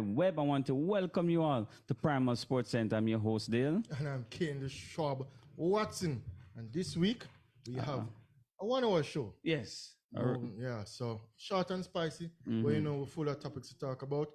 web. I want to welcome you all to Primal Sports Center. I'm your host, Dale. And I'm Kane the Schwab Watson. And this week we have a 1 hour show. Yes. Yeah, so short and spicy, but we're full of topics to talk about.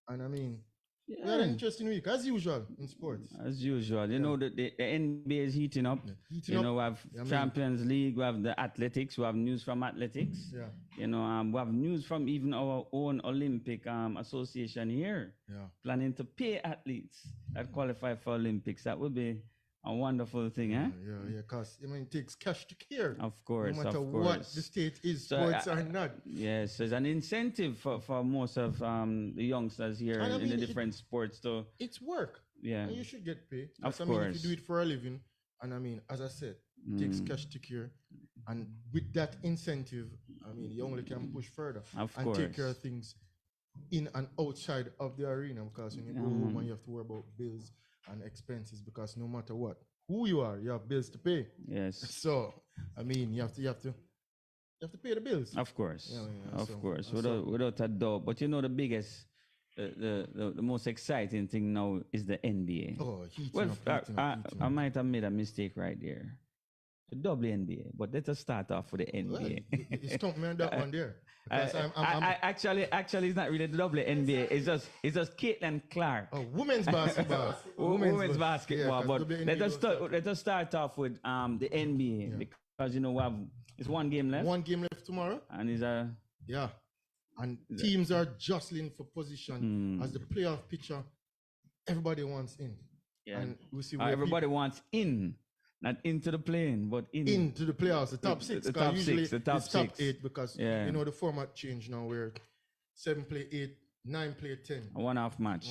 And I mean, we had an interesting week, as usual, in sports. As usual. You know, the NBA is heating up. We have Champions League, we have the athletics, we have news from athletics. Yeah. We have news from even our own Olympic association here. Yeah. Planning to pay athletes that qualify for Olympics. That would be a wonderful thing, eh? Yeah, because it takes cash to care. Of course, no matter of course. what the state is, sports or not. Yes, there's an incentive for most of the youngsters here in the different sports. So it's work. Yeah, and you should get paid. Of course. course. If you do it for a living, and as I said, it takes cash to care. And with that incentive, you only can push further and take care of things in and outside of the arena, because when you go home and you have to worry about bills and expenses, because no matter what, who you are, you have bills to pay. Yes. So you have to pay the bills. Of course. Yeah, of course. Without a doubt. But the biggest, the most exciting thing now is the NBA. Oh, heating up. I might have made a mistake right there. The WNBA, but let us start off with the NBA. Well, you stumped me on that one there. Actually, it's not really the WNBA. It's just Caitlin Clark. Oh, women's basketball. women's basketball. But let us start off with the NBA, because it's one game left. One game left tomorrow, and and teams are jostling for position as the playoff picture. Everybody wants in. Yeah, and we see everybody wants in. Not into the plane, but into the playoffs, the top six. The top six, the top top 8, because the format changed now, where 7 play 8, 9 play 10. A one-off match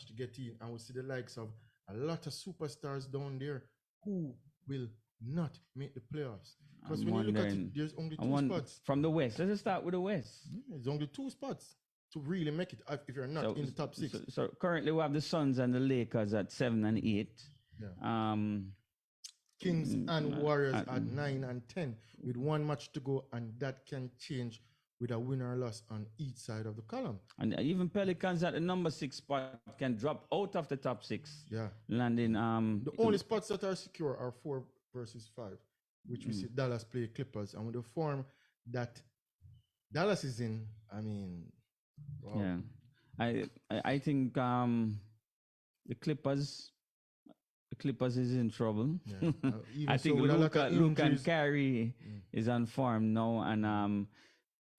to get in, and we see the likes of a lot of superstars down there who will not make the playoffs. Because when you look at it, there's only 2 spots from the West. Let's start with the West. There's only 2 spots to really make it if you're not in the top 6. So currently we have the Suns and the Lakers at 7 and 8. Yeah. Kings and Warriors at 9 and 10 with 1 match to go, and that can change with a win or loss on each side of the column. And even Pelicans at the number 6 spot can drop out of the top 6. Yeah. Landing the only spots that are secure are 4 versus 5, which we see Dallas play Clippers, and with the form that Dallas is in, wow. Yeah. I think the Clippers is in trouble. Yeah. I think Luka and Kyrie is on form now, and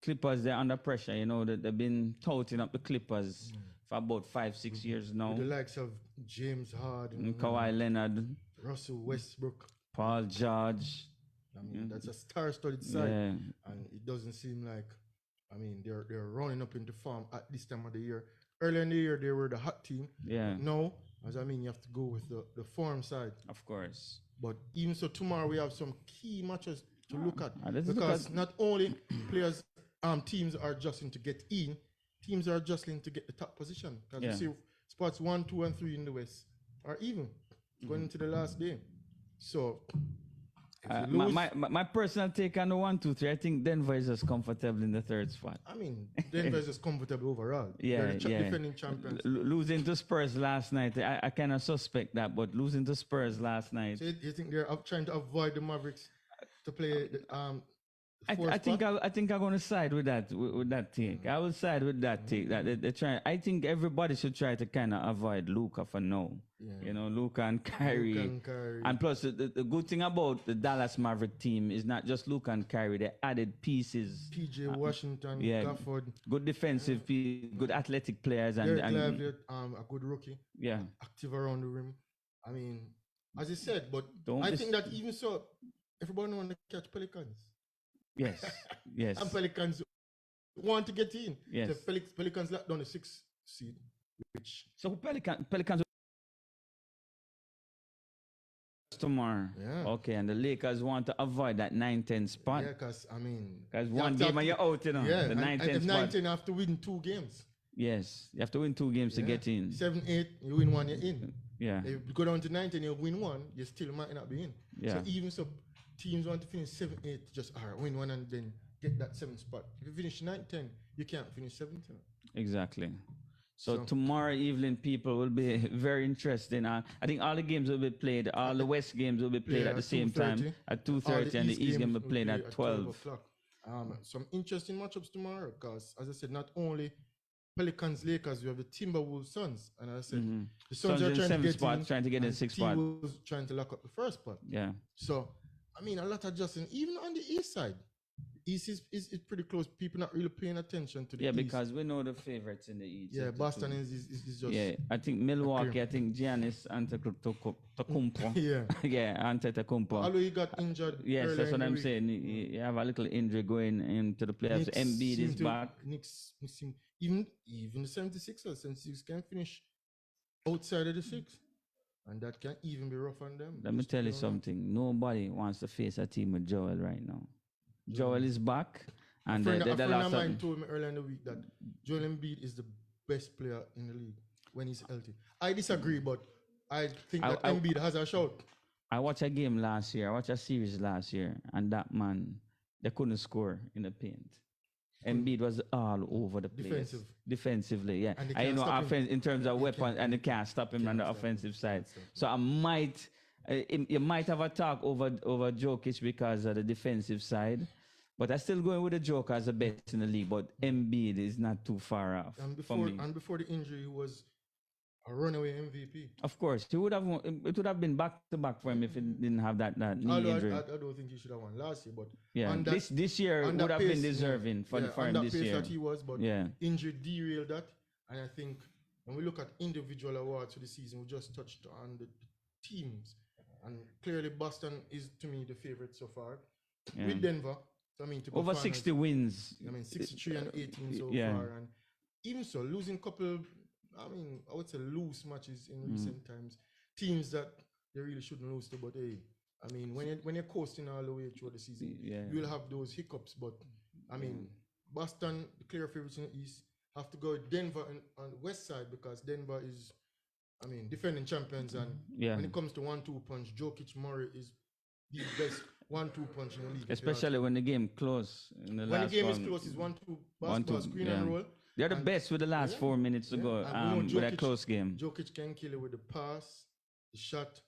Clippers, they're under pressure. They've been touting up the Clippers for about 5-6 years now. With the likes of James Harden, Kawhi Leonard, Russell Westbrook, Paul George. That's a star-studded side, and it doesn't seem like they're running up into form at this time of the year. Earlier in the year, they were the hot team. Yeah. No. You have to go with the form side. Of course. But even so, tomorrow we have some key matches to look at. Because not only teams are adjusting to get in, teams are adjusting to get the top position. Because you see spots 1, 2, and 3 in the West are even going into the last day. So, my personal take on the 1, 2, 3, I think Denver is just comfortable in the 3rd spot. Denver is just comfortable overall. They're defending champions. Losing to Spurs last night, I kind of suspect that, but losing to Spurs last night. So you think they're trying to avoid the Mavericks to play the I think I'm going to side with that take. I will side with that take. That they try. I think everybody should try to kind of avoid Luka for now. Yeah. Luka and Kyrie. And plus, the good thing about the Dallas Maverick team is not just Luka and Kyrie. They added pieces. PJ Washington, Gafford. Good defensive, good athletic players, and Lively, a good rookie. Yeah. Active around the rim. As you said, but I think that even so, everybody want to catch Pelicans. Yes. And Pelicans want to get in. Yes. The Pelicans locked down the 6th seed. So Pelicans tomorrow. Yeah. Okay, and the Lakers want to avoid that 9-10 spot. Yeah, because one game and you're out, Yeah, the 9-10 spot. 9-10 spot. have to win 2 games. Yes, you have to win 2 games to get in. 7-8, you win 1, you're in. Yeah. If you go down to 9-10, you win 1, you still might not be in. Yeah. So even so, teams want to finish 7-8, just win 1 and then get that 7th spot. If you finish 9-10, you can't finish 7th. Exactly. So tomorrow evening, people will be very interested. I think all the games will be played. All the West games will be played at the same time at 2:30, and the East game will be played at 12 o'clock. Some interesting matchups tomorrow, because as I said, not only Pelicans, Lakers, you have the Timberwolves, Suns, and as I said, the Suns are trying to get in 6 spot. T-Wolves trying to lock up the first spot. Yeah. So I mean, a lot of adjusting, even on the East side. East is pretty close. People not really paying attention to the East. Because we know the favorites in the East. Yeah, Boston is just. Yeah, I think Milwaukee. I think Giannis Antetokounmpo. yeah, Antetokounmpo. Although he got injured. Yes, that's what I'm saying. You have a little injury going into the playoffs. Embiid is back. Even the 76ers can finish outside of the 6. And that can even be rough on them. Let me tell you something. Nobody wants to face a team with Joel right now. Joel is back. And a friend of mine told me earlier in the week that Joel Embiid is the best player in the league when he's healthy. I disagree, but I think that Embiid has a shot. I watched a game last year. I watched a series last year. And that man, they couldn't score in the paint. Embiid was all over the place. Defensively, yeah. I know offense in terms of weapons, and they can't stop him on the offensive side. So you might have a talk over Jokic because of the defensive side, but I'm still going with the Joker as the best in the league. But Embiid is not too far off. And before the injury, he was a runaway MVP. Of course, it would have been back to back for him if he didn't have that knee injury. I don't think he should have won last year, but this year would have been deserving for him this year. That he was, but injury derailed that. And I think when we look at individual awards for the season, we just touched on the teams, and clearly Boston is to me the favorite so far. With Denver, over 60 wins. 63 and 18 so far, and even so, losing couple. I would say loose matches in recent times. Teams that they really shouldn't lose to, but hey, when you're coasting all the way through the season, you'll have those hiccups. But Boston, the clear favorites in the East, have to go with Denver on the West side, because Denver is, defending champions, and when it comes to 1-2 punch, Jokic, Murray is the best 1-2 punch in the league. Especially when the game close. When the game is close, it's 1-2 basketball, screen and roll. They're the best with the last 4 minutes to go with a close game. Jokic can kill it with the pass, the shot,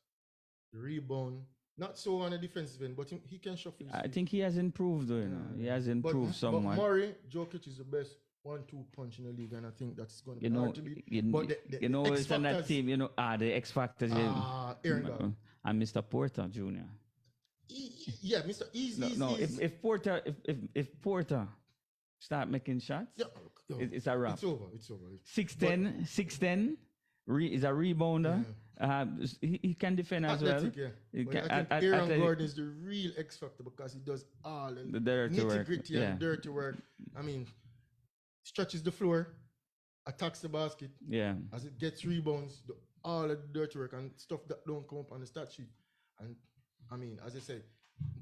the rebound. Not so on the defensive end, but he can shuffle. I think he has improved, though. He has improved somewhat. But Murray, Jokic is the best 1-2 punch in the league, and I think that's going to be hard to beat. It's on that team, the X factors. Aaron God. And Mr. Porter Jr. Mr. Easy. No, if Porter start making shots, it's a wrap. It's over. 6'10", is a rebounder. He can defend as well. I think Aaron Gordon is the real X factor, because he does all the dirty nitty-gritty and dirty work. Stretches the floor, attacks the basket. As it gets rebounds, all the dirty work and stuff that don't come up on the stat sheet. And as I said,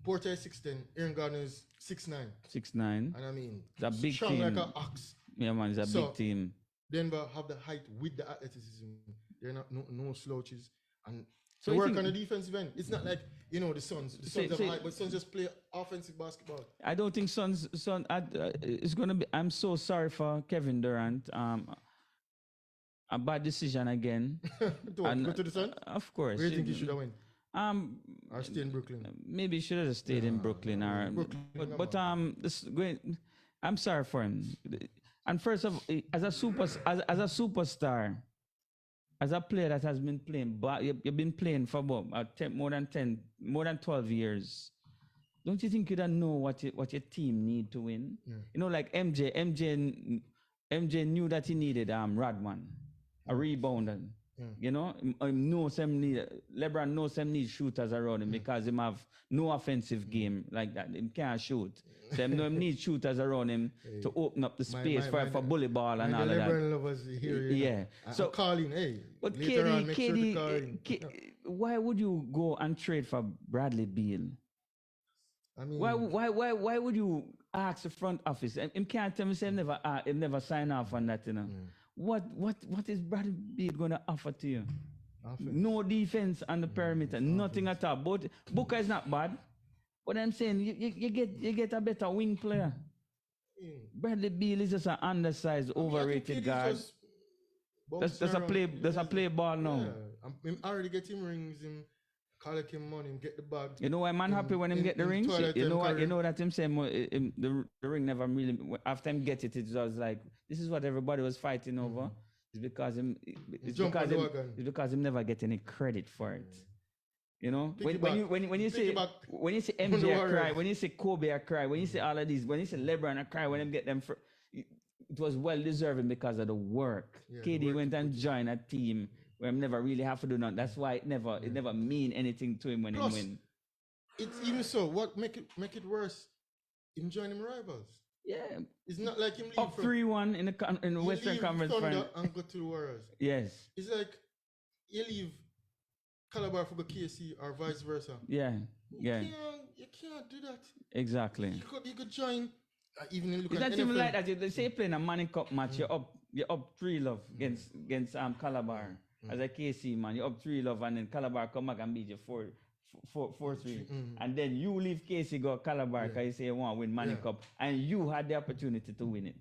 Porter is 6'10", Aaron Gordon is 6'9". 6'9". And it's a big strong team. like an ox. Yeah, man, it's a big team. Denver have the height with the athleticism. They're not no slouches, and so they work on the defensive end. It's not like the Suns. The Suns have height, but Suns just play offensive basketball. I don't think Suns. It's gonna be. I'm so sorry for Kevin Durant. A bad decision again. Go to the Suns? Of course. Where do you think he should have went? Or stay in Brooklyn? Maybe he should have stayed in Brooklyn. I'm sorry for him. And first of all, as a superstar, as a player that has been playing, you've been playing for about more than 12 years. Don't you think you don't know what your team need to win? Like MJ knew that he needed Rodman, a rebounder. LeBron knows him need shooters around him because him have no offensive game like that. Him can't shoot. So him know him need shooters around him to open up the space for bully ball and all of that. LeBron lovers here. Yeah. So calling, hey. But KD, why would you go and trade for Bradley Beal? Why would you ask the front office? Him can't tell me say him never sign off on that, What is Bradley Beal gonna offer to you? No defense on the perimeter, nothing at all. But Booker is not bad. But I'm saying you get a better wing player. Bradley Beal is just an undersized, overrated guy. That's a play. That's a play ball now. Yeah, I'm already get him rings, him collect him money, him get the bag. You know why man happy when him get the rings? You know what? You know that him saying the ring never really. After him get it, it was like this is what everybody was fighting over. It's because him. It's because him never get any credit for it. You know, when you say MJ cry, when you say Kobe cry, when you say all of these, when you say LeBron cry, when them get them, it was well deserving because of the work. Yeah, KD went and joined a team where him never really have to do nothing. That's why it never mean anything to him when he win. It's even so. What make it worse? Him joining rivals. Yeah, it's not like him leave up 3-1 in the Western Conference Thunder and go to the Warriors. Yes, it's like you leave Calabar for the KC or vice versa. Yeah. You can't do that. Exactly. You could join. Even look it's at not even like that. They say playing a Manning Cup match, you're up 3-love against Calabar as a KC man. You're up 3-love, and then Calabar come back and beat you 4-3, and then you leave KC go Calabar because you say you want to win Manning Cup, and you had the opportunity to win it.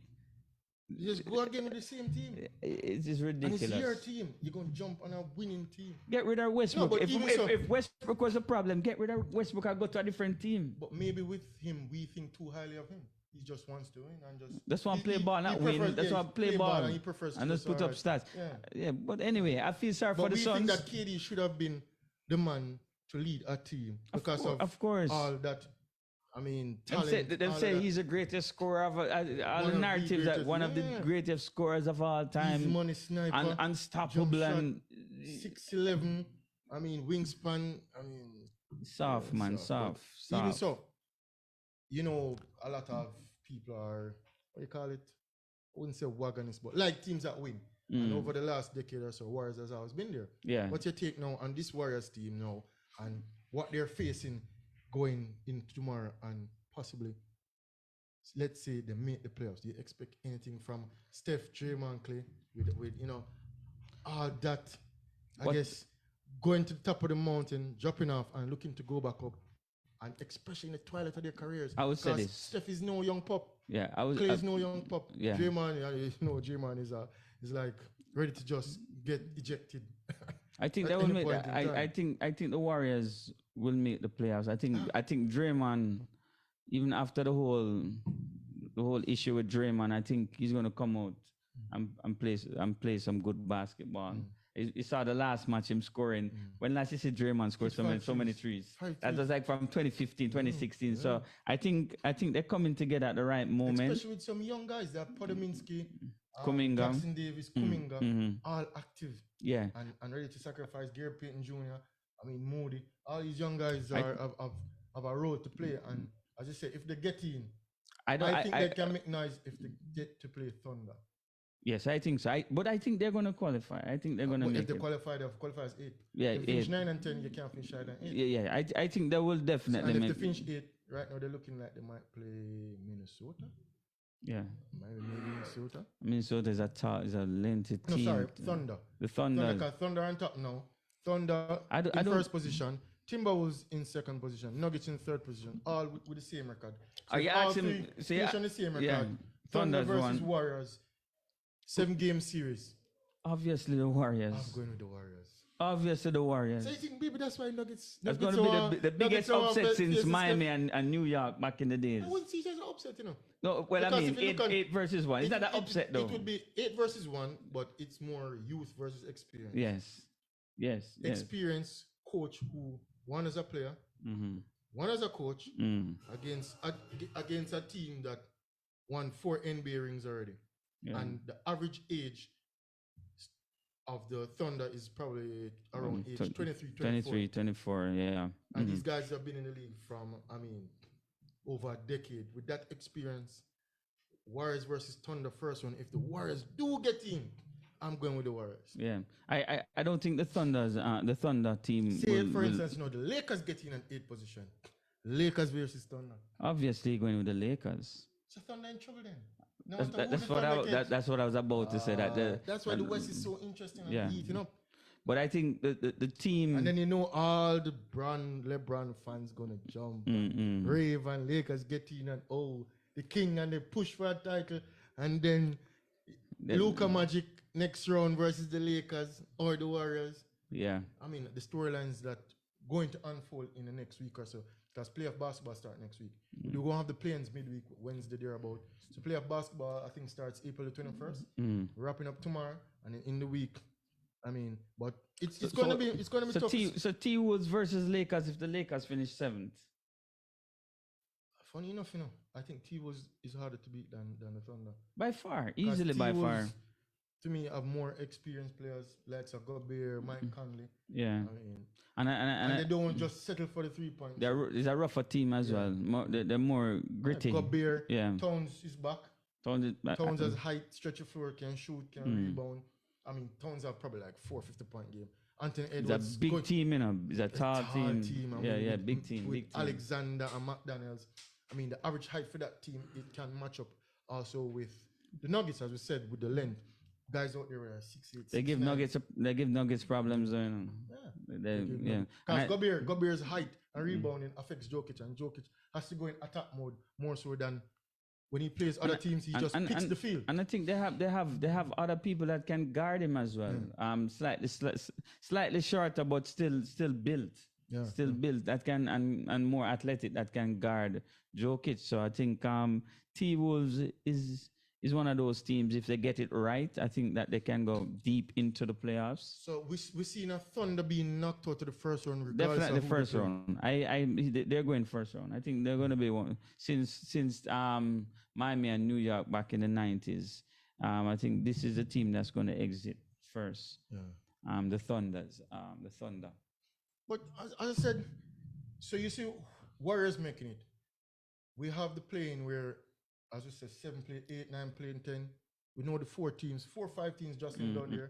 You just go again with the same team. It's just ridiculous. And it's your team. You're going to jump on a winning team. Get rid of Westbrook. No, if Westbrook was a problem, get rid of Westbrook and go to a different team. But maybe with him, we think too highly of him. He just wants to win and just. That's why play ball, not win. That's why play ball. And he prefers and just put up stats. Yeah. But anyway, I feel sorry for the Suns. But we think that KD should have been the man to lead a team because of course all that. I mean, talent. They say he's the greatest scorer of all the narratives that one of the greatest scorers of all time. He's money sniper, unstoppable, and 6'11". I mean, wingspan. I mean, soft. Even so, you know, a lot of people are what you call it. I wouldn't say wagonists, but like teams that win. And over the last decade or so, Warriors has always been there. Yeah. What's your take now on this Warriors team now and what they're facing going into tomorrow and possibly, let's say they make the playoffs? Do you expect anything from Steph, Draymond, Clay with you know all that? I guess going to the top of the mountain, dropping off, and looking to go back up, and especially in the twilight of their careers. I would say this: Steph is no young pup. Yeah, Clay is no young pup. Yeah, Draymond is like ready to just get ejected. I think that will make. I think the Warriors will make the playoffs. I think Draymond, even after the whole issue with Draymond, I think he's going to come out and play some good basketball. You saw the last match him scoring. When last you see Draymond score so many threes? That was like from 2015, 2016. So I think they're coming together at the right moment. Especially with some young guys, that Podominski, Kuminga, Jackson Davis, Kuminga, all active. Yeah. And ready to sacrifice. Gary Payton Jr., I mean Moody. All these young guys have a role to play. And as I say, if they get in, I think they can make noise if they get to play Thunder. Yes, I think so. But I think they're going to qualify. I think they're going to make it. If they qualify, they'll qualify as 8. Yeah, if they finish 9 and 10, you can't finish higher than 8. Yeah. I think they will definitely make it. And if they finish 8, right now they're looking like they might play Minnesota. Yeah. Maybe Minnesota. Minnesota is a lengthy team. No, sorry, Thunder. The Thunder. Because Thunder on top now. Thunder in first position. Timberwolves in second position. Nuggets in third position. All with the same record. So are you asking? Finish on the same record. Yeah. Thunder versus Warriors. 7-game series. Obviously the Warriors. I'm going with the Warriors. Obviously the Warriors. So you think maybe that's why Nuggets... That's going to be the biggest upset since Miami and New York back in the days. I wouldn't see it as an upset, you know. No, well, because I mean, 8 versus 1. It's not an upset, though. It would be 8 versus 1, but it's more youth versus experience. Yes. Experience, coach who, one as a player, one as a coach, against a team that won 4 NBA rings already. Yeah. And the average age of the Thunder is probably around age 23, 24, yeah. And these guys have been in the league from, over a decade. With that experience, Warriors versus Thunder first one. If the Warriors do get in, I'm going with the Warriors. Yeah. I don't think the Thunder team for instance, the Lakers get in an 8th position. Lakers versus Thunder. Obviously going with the Lakers. So Thunder in trouble then. That's what I was about to say. That's why the West is so interesting and heating up. But I think the team... And then all the LeBron fans gonna jump. Rave and Lakers get in and the king and they push for a title. And then Luka Magic next round versus the Lakers or the Warriors. Yeah. I mean, the storylines that going to unfold in the next week or so. Because playoff basketball start next week. We're going to have the play-ins midweek, Wednesday, thereabout. So playoff basketball, I think, starts April the 21st. Wrapping up tomorrow. And in the week, I mean, but it's going to be tough. So T-Wolves versus Lakers if the Lakers finish 7th. Funny enough, I think T-Wolves is harder to beat than the Thunder. By far. Easily by far. To me, have more experienced players like Gobert, Mike Conley. Yeah. I mean, and they don't just settle for the 3 points. It's a rougher team as well. They're more gritty. Gobert, Towns is back. Towns has height, stretch the floor, can shoot, can rebound. I mean, Towns have probably like 4 50-point game. Anthony Edwards. It's a big team, It's a tall team. Big team. With Alexander and McDaniels. I mean, the average height for that team, it can match up also with the Nuggets, as we said, with the length. Guys out there are 6'8". They give Nuggets problems. Because Gobert's height and rebounding affects Jokic, and Jokic has to go in attack mode more so than when he plays other teams. He just picks the field. And I think they have other people that can guard him as well. Slightly shorter, but still built. Built that can and more athletic that can guard Jokic. So I think T-Wolves is one of those teams. If they get it right, I think that they can go deep into the playoffs. So we're seeing a Thunder being knocked out to the first round. Definitely the first round. They're going first round. I think they're going to be one since Miami and New York back in the 90s. I think this is the team that's going to exit first. Yeah. The Thunder. But as I said, so you see, Warriors making it. We have the play-in where, as we said, 7 play, 8, 9 play, 10. We know the 4 or 5 teams just down there.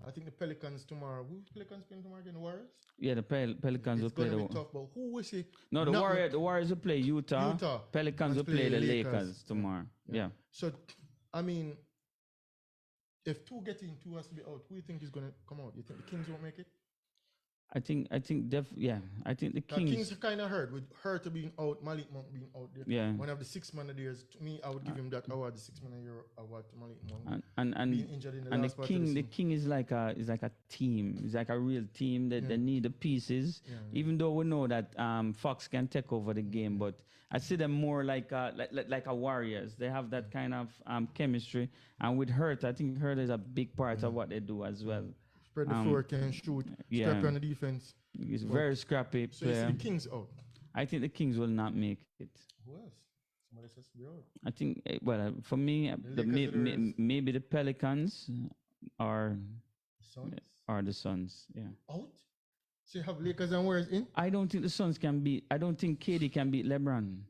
I think the Pelicans tomorrow. Who Pelicans playing tomorrow again? The Warriors? Yeah, the Pelicans will play. It's going to be tough, but who will see? No, the Warriors will play Utah. Pelicans will play the Lakers tomorrow. Yeah. So, I mean, if 2 get in, 2 has to be out. Who do you think is going to come out? You think the Kings won't make it? I think the Kings are kind of hurt with Hurt being out, Malik Monk being out there. Yeah. One of the 6 man of the years. To me, I would give him that award, the 6 man of the year award to Malik Monk. And being injured in the last part of the King is like a team. It's like a real team that they need the pieces. Even though we know that Fox can take over the game, but I see them more like a Warriors. They have that kind of chemistry. And with Hurt, I think Hurt is a big part of what they do as well. Spread the floor, can shoot, scrappy on the defense. He's very scrappy player. So you see the Kings out? I think the Kings will not make it. Who else? Somebody says to be out. I think, for me, maybe the Pelicans or the Suns. Yeah. Out? So you have Lakers and Warriors in? I don't think the Suns can beat. I don't think KD can beat LeBron.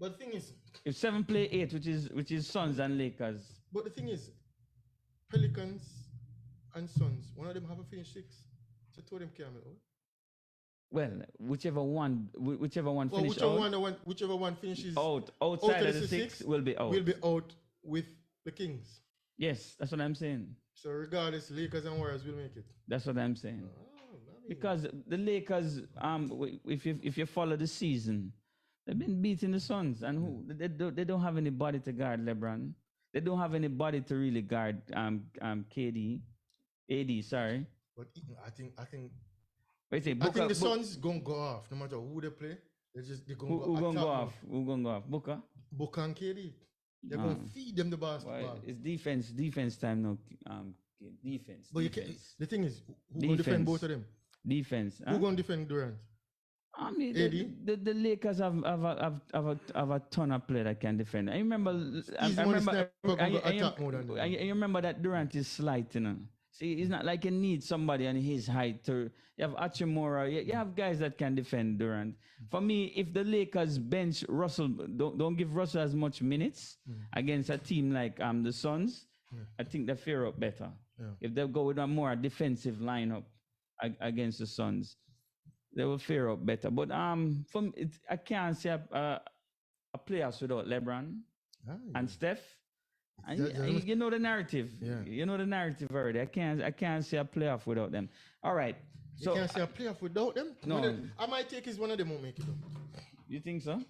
But the thing is, if 7 play 8, which is Suns and Lakers. But the thing is, Pelicans and Suns, one of them have a finish 6. So 2 of them can't be out. Well, whichever one finishes whichever one finishes outside of the 6 will be out. Will be out with the Kings. Yes, that's what I'm saying. So regardless, Lakers and Warriors will make it. That's what I'm saying. Because the Lakers, if you follow the season, they've been beating the Suns, and they don't have anybody to guard LeBron. They don't have anybody to really guard AD. Sorry. But I think the Suns gonna go off no matter who they play. They're gonna go off. Who gonna go off? Booker and KD. They're gonna feed them the basketball. Well, it's defense time now. Defense. But the thing is, who gonna defend both of them? Defense. Who gonna defend Durant? I mean, the Lakers have a ton of players that can defend. I remember that Durant is slight, See, it's not like you need somebody on his height. You have Hachimura. You have guys that can defend Durant. For me, if the Lakers bench Russell, don't give Russell as much minutes against a team like the Suns, I think they fare up better. Yeah. If they go with a more defensive lineup against the Suns, they will fare up better. But I can't see a playoffs without LeBron and Steph. And you know the narrative. Yeah. You know the narrative already. I can't see a playoff without them. All right. So you can't see a playoff without them? No. I might take is one of them won't make it. You think so?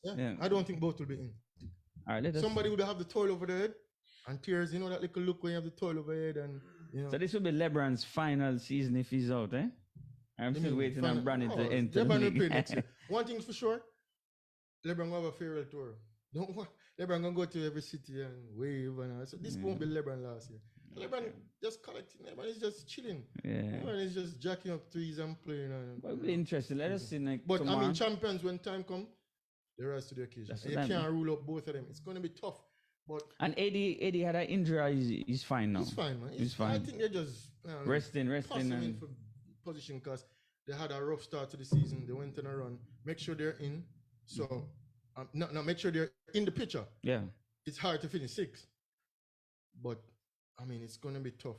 Yeah. I don't think both will be in. All right. Somebody will have the toil over their head. And tears, that little look when you have the towel over your head and, So this will be LeBron's final season if he's out, eh? I'm still waiting on Brandon to enter the league. LeBron will play next year. One thing's for sure, LeBron will have a farewell tour. LeBron gonna go to every city and wave and all. So this won't be LeBron last year. LeBron just collecting. LeBron is just chilling. LeBron is just jacking up threes and playing. It'll be interesting. Let us see next. But tomorrow. I mean, champions when time comes, they rise to the occasion. You can't rule up both of them. It's gonna be tough. But and Eddie had an injury. He's fine now. He's fine, man. He's fine. I think they're just resting and for position because they had a rough start to the season. They went on a run. Make sure they're in. So, make sure they're in the picture. Yeah, it's hard to finish 6th, but I mean it's gonna be tough,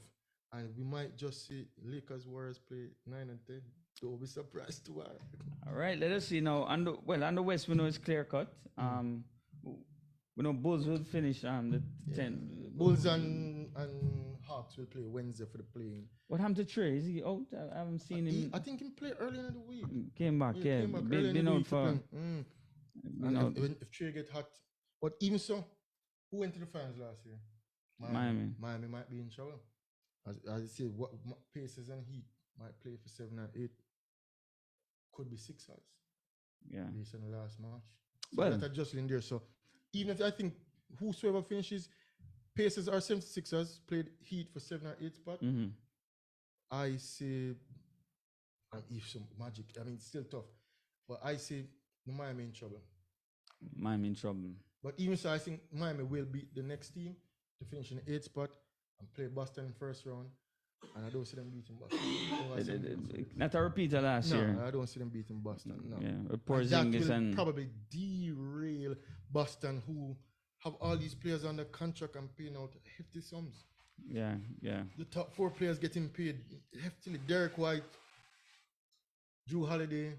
and we might just see Lakers Warriors play 9 and 10. Don't be surprised too hard. All right, let us see now. On the West, we know it's clear cut. We know Bulls will finish the 10. Bulls and Hawks will play Wednesday for the play-in. What happened to Trey? Is he out? I haven't seen him. I think he played early in the week. Came back, yeah. Came back been out for. And if Trey get hot, but even so, who went to the finals last year? Miami might be in trouble. As I say, what Pacers and Heat might play for 7 or 8. Could be Sixers. Yeah. Based on the last match. So that adjustment there. So even if I think whosoever finishes, Pacers or 76ers played Heat for 7 or 8 spot. Mm-hmm. I say, if some Magic, I mean, it's still tough, but I say Miami in trouble. Miami in trouble. But even so, I think Miami will beat the next team to finish in the 8th spot and play Boston in first round. And I don't see them beating Boston. Not a repeater last year. No, I don't see them beating Boston. No. Yeah, Porzingis and probably derail Boston, who have all these players under contract and paying out hefty sums. Yeah. The top 4 players getting paid heftily. Derek White, Drew Holiday,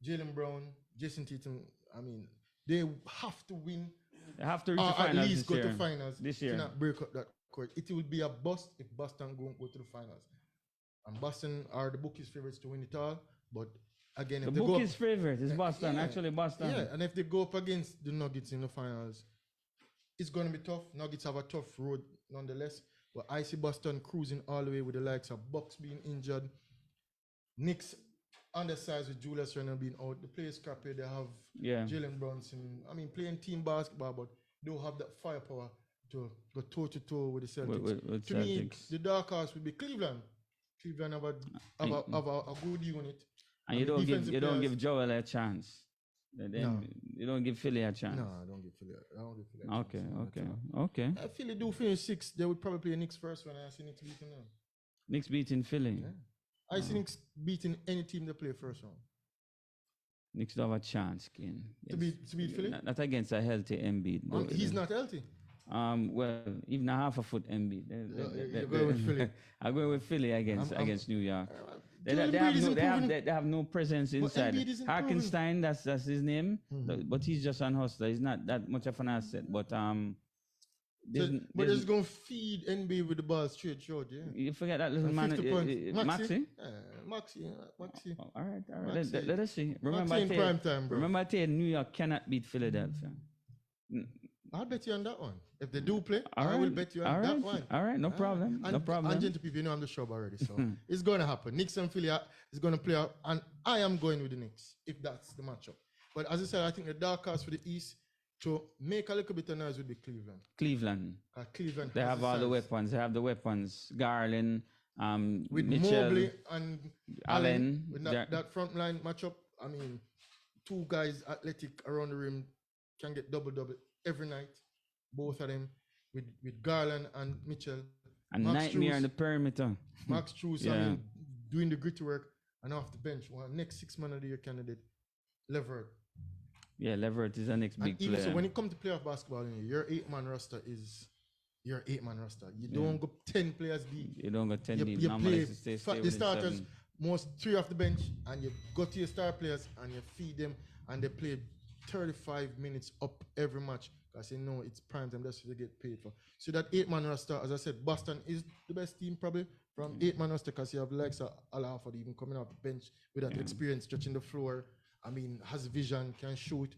Jaylen Brown, Jason Tatum. I mean, they have to win. They have to reach the finals, at least go to finals this year. To not break up that court. It will be a bust if Boston go to the finals. And Boston are the bookies' favorites to win it all. But again, if the bookies' favorite is Boston. Actually, Boston. Yeah, and if they go up against the Nuggets in the finals, it's going to be tough. Nuggets have a tough road nonetheless. But I see Boston cruising all the way with the likes of Bucks being injured, Knicks undersized with Julius Randle being out. The players scrappy. They have Jalen Brunson. I mean, playing team basketball, but they don't have that firepower to go toe-to-toe with the Celtics. With to me, the dark horse would be Cleveland. Cleveland have a good unit. And you don't give Joel a chance. Then you don't give Philly a chance. No, I don't give Philly a chance. Okay. If Philly do finish 6th, they would probably play Knicks first when I see Knicks beating them. Knicks beating Philly. Yeah. I see Knicks beating any team they play first round. Knicks don't have a chance, Ken. To beat Philly? Not against a healthy Embiid. He's not healthy. Well, even a half a foot Embiid. You're going with Philly. I'm going with Philly against New York. They have no presence inside. Harkenstein, that's his name, but he's just an hustler. He's not that much of an asset. But but it's going to feed NBA with the ball straight short, yeah. You forget that little man, Maxi? Maxi. All right. Let us see. Remember I tell you, New York cannot beat Philadelphia. I'll bet you on that one. If they do play, I will bet you on that one. All right, no problem. And gentle people, you know I'm the shop already, so it's going to happen. Knicks and Philly is going to play out, and I am going with the Knicks, if that's the matchup. But as I said, I think the dark horse for the East to make a little bit of noise would be Cleveland. Cleveland. They have all the weapons. They have the weapons. Garland, with Mitchell, Mobley and Allen. With that front line matchup, I mean, 2 guys athletic around the rim can get double-double every night. Both of them with Garland and Mitchell. And nightmare on the perimeter. Max Strus, I mean, doing the gritty work and off the bench. Next 6 man of the year candidate, Levert. Yeah, Levert is the next big player. So when it comes to playoff basketball, your 8-man roster is your 8-man roster. You don't go 10 players deep. You don't go 10 deep. You play the starters, 3 off the bench, and you go to your star players and you feed them, and they play 35 minutes up every match. Because you know it's prime time, that's what they get paid for. So that 8-man roster, as I said, Boston is the best team probably from 8-man roster because you have likes of Al Horford even coming off the bench with that experience, stretching the floor. I mean, has vision, can shoot.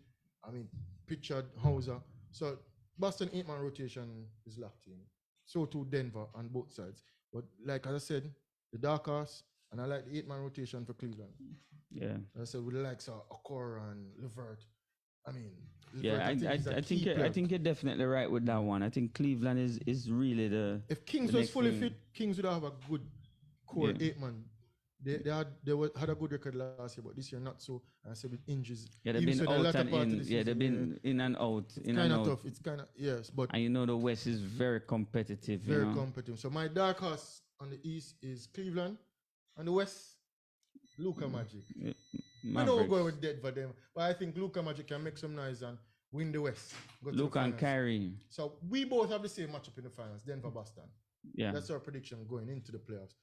I mean, Pritchard, Hauser. So Boston 8-man rotation is locked in. So too Denver on both sides. But like as I said, the dark horse, and I like the 8-man rotation for Cleveland. Yeah. I said with the likes of Okora and Levert. I mean, I think you're definitely right with that one. I think Cleveland is really the. If Kings was fully fit, Kings would have a good core 8-man. They had a good record last year, but this year not so. I said with injuries. Yeah, they've been out and in. Yeah, they've been in and out. It's kind of tough. It's kind of yes, but and you know the West is very competitive. Very competitive. So my dark horse on the East is Cleveland, and the West, Luka Magic. I know we're going with dead for them, but I think Luka Magic can make some noise and win the West. Luka and Kyrie. So we both have the same matchup in the finals, Denver, Boston. Yeah, that's our prediction going into the playoffs.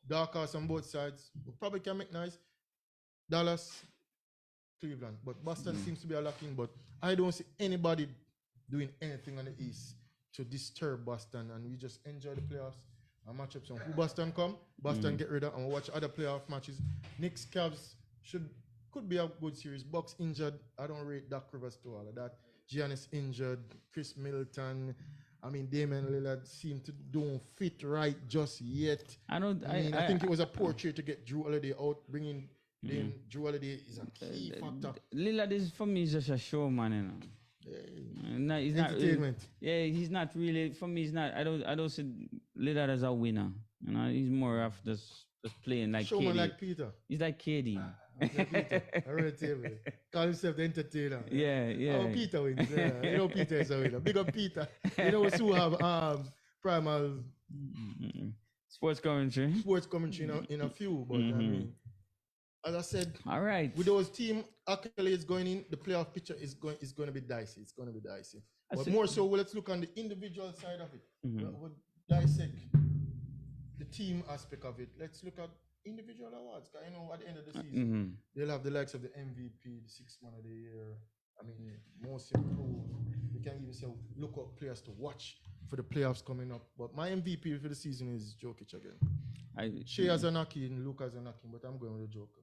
Dark horse on both sides. We probably can make nice. Dallas, Cleveland, but Boston seems to be a locking. But I don't see anybody doing anything on the East to disturb Boston, and we just enjoy the playoffs and matchups. On who Boston come, Boston get rid of, and we'll watch other playoff matches. Knicks, Cavs could be a good series. Bucks injured. I don't rate Doc Rivers to all of that. Giannis injured. Chris Middleton. I mean, Damian Lillard seemed to don't fit right just yet. I think it was a poor trade to get Drew Holiday out. Bringing Drew Holiday is a key factor. Lillard is, for me, is just a showman, you know. He's entertainment. He's not really. For me, he's not. I don't see Lillard as a winner. You know, he's more of just playing like showman KD. Like Peter. He's like KD. Peter. I read table. Call himself the entertainer. Yeah. Oh, Peter wins. Yeah. You know Peter is a winner. Big up Peter. You know we still have Primal Sports commentary in a few, but I mean, as I said, all right, with those team accolades going in, the playoff picture is going to be dicey. It's going to be dicey. But more so, let's look on the individual side of it. We'll dissect the team aspect of it. Let's look at individual awards. Because, you know, at the end of the season, they'll have the likes of the MVP, the 6th man of the year. I mean, most improved. We can even say look up players to watch for the playoffs coming up. But my MVP for the season is Jokic again. Shea has a knocking, Luka has a knocking, but I'm going with the Joker.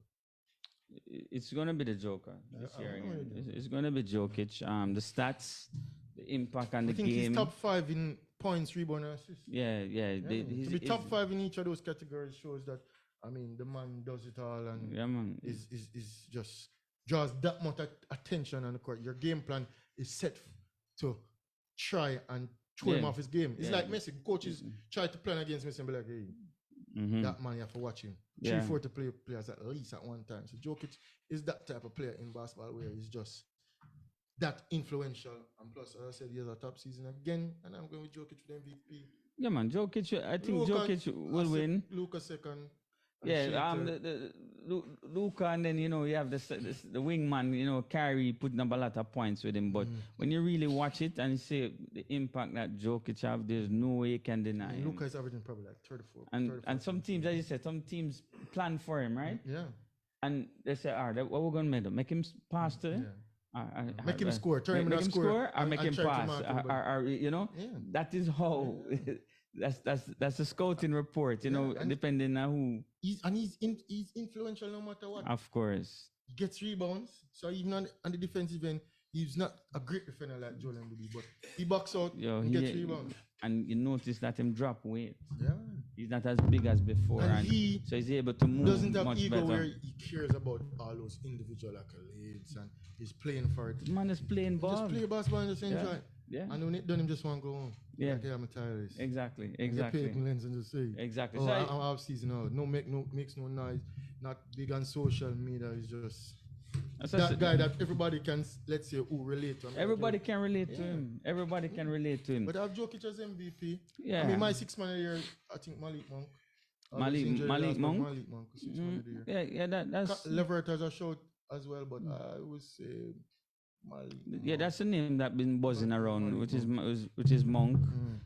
It's going to be the Joker this year again. It's going to be Jokic. The stats, the impact on the game. I think he's top 5 in points, rebound, and assists. Yeah. To be top 5 in each of those categories shows that, I mean, the man does it all and is just draws that much attention on the court. Your game plan is set to try and throw him off his game. It's like Messi. Coaches try to plan against Messi and be like, hey, that man, you have to watch him. 3-4 to play players at least at one time. So Jokic is that type of player in basketball where he's just that influential. And plus, as I said, he has a top season again, and I'm going with Jokic for the MVP. Yeah, man, Jokic. I think Jokic will win. Luka second. Yeah, Luka, and then you have the wingman, Kyrie putting up a lot of points with him. But when you really watch it and you see the impact that Jokic have, there's no way you can deny him. Luka is averaging probably like 34. And some teams, as you said, some teams plan for him, right? Yeah. And they say, all right, what we're gonna make him pass to? Make him score. Turn him into a score. Or make him pass. That is how. That's a scouting report, depending on who. He's influential no matter what. Of course. He gets rebounds. So even on the defensive end, he's not a great defender like Joel Embiid, but he box out and gets rebounds. And you notice that him drop weight. Yeah. He's not as big as before. And so he's able to move doesn't have much ego better. where he cares about all those individual accolades and he's playing for it. The man is playing ball. Just play basketball and just enjoy. Yeah. And when it done, him just want to go home. Yeah. Like, I'm tired. Exactly. Get paid lens and just say. Exactly. Oh, I'm off season. Makes no noise. Not big on social media. It's just that guy that everybody can, let's say, who relate to him. Everybody can relate to him. Everybody can relate to him. But I have Jokic as MVP. Yeah. I mean, my 6th man of the year, I think Malik Monk. Malik Monk? That's Levert has a shout as well, but I would say Malik. Yeah, that's the name that's been buzzing around, which is Monk.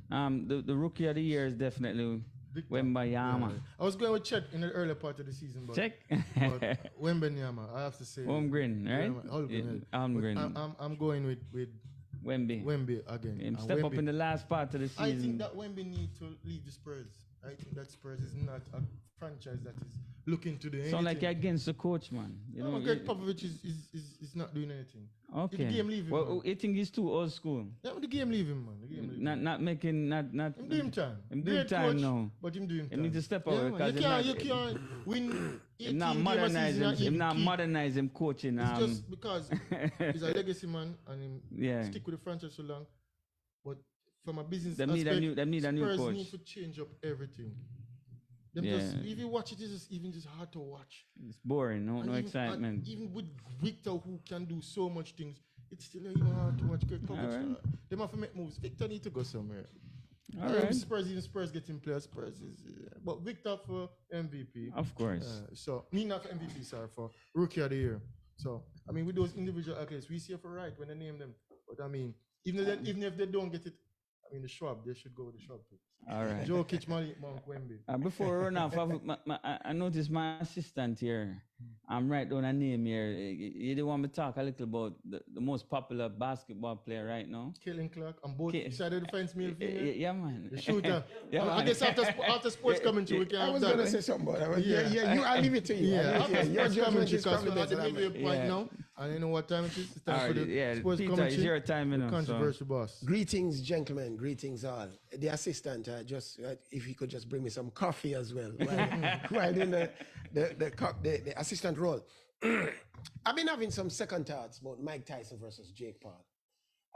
The rookie of the year is definitely Wembanyama. I was going with Chet in the early part of the season, but Wembanyama, I have to say. Holmgren, right? Holmgren. I'm going with Wemby again. Step up in the last part of the season. I think that Wemby needs to leave the Spurs. I think that Spurs is not a franchise that is looking to do anything. Sound like you're against the coach, man. Greg Popovich is not doing anything. Okay. If the game leave him, you think he's too old school? Yeah, the game leave him, man. The game leave him. Not making not. Him doing time. Him doing time coach, now. but him doing time. Him need to step out because you can't win. Him not modernize him. Him not modernize him coaching. It's just because he's a legacy man and him stick with the franchise so long. But from a business they aspect, need a new Spurs coach. need to change up everything. If you watch it, it's just hard to watch. It's boring. No excitement. Even with Victor, who can do so much things, it's still even hard to watch. They have to make moves. Victor need to go somewhere. All right. Spurs getting players. Spurs is, but Victor for MVP. Of course. So not for MVP, sorry, for Rookie of the Year. So I mean, with those individual accolades, we see for right when they name them. But I mean, even if they don't get it, I mean, the Schwab, they should go with the Schwab too. All right. Joe Kitchmali, Monk Wemby. Before we run off, I noticed my assistant here. I'm right down a name here. You don't want me to talk a little about the most popular basketball player right now? Kellen Clark on both sides of the fence, male, female. Yeah, man. The shooter. I guess after sports commentary, we can have that. I was going to say something about that. I'll leave it to you. Your judgment is coming at the midway point now. And you know what time it is? It's time for the sports Peter, commentary. It's your time, you know. Controversial boss. Greetings, gentlemen. Greetings, all. The assistant, if he could just bring me some coffee as well while in the assistant role. I've been having some second thoughts about Mike Tyson versus Jake Paul.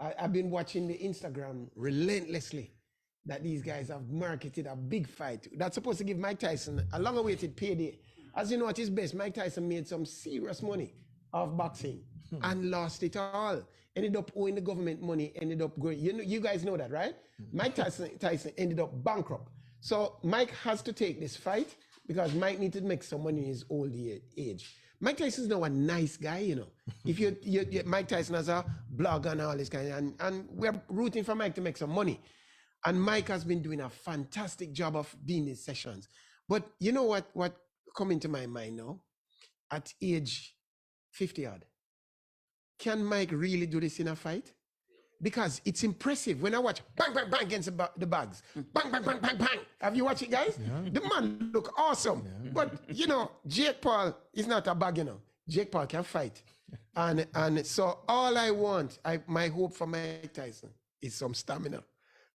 I've been watching the Instagram relentlessly that these guys have marketed a big fight that's supposed to give Mike Tyson a long-awaited payday. As you know, at his best, Mike Tyson made some serious money off boxing and lost it all. Ended up owing the government money, ended up going, you guys know that, right? Mike Tyson ended up bankrupt. So Mike has to take this fight because Mike needs to make some money in his old age. Mike Tyson's now a nice guy, you know. If you Mike Tyson has a blog and all this kind of, and we're rooting for Mike to make some money. And Mike has been doing a fantastic job of doing these sessions. But you know what come into my mind now? At age 50 odd, can Mike really do this in a fight? Because it's impressive. When I watch bang, bang, bang against the bags, bang, bang, bang, bang, bang. Have you watched it, guys? Yeah. The man look awesome. Yeah. But, you know, Jake Paul is not a bag, you know. Jake Paul can fight. And so all I want, my hope for Mike Tyson is some stamina.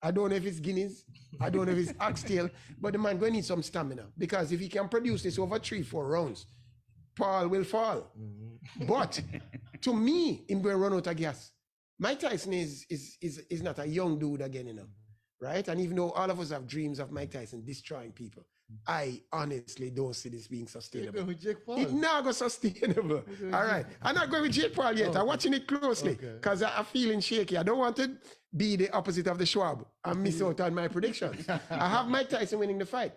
I don't know if it's Guinness, I don't know if it's oxtail, but the man going to need some stamina. Because if he can produce this over 3-4 rounds, Paul will fall. Mm-hmm. But to me, him going to run out of gas. Mike Tyson is not a young dude again, you know, right? And even though all of us have dreams of Mike Tyson destroying people, I honestly don't see this being sustainable. With Jake Paul? It's not going sustainable. All right. I'm not going with Jake Paul yet. I'm watching it closely because I'm feeling shaky. I don't want to be the opposite of the Schwab and miss out on my predictions. I have Mike Tyson winning the fight.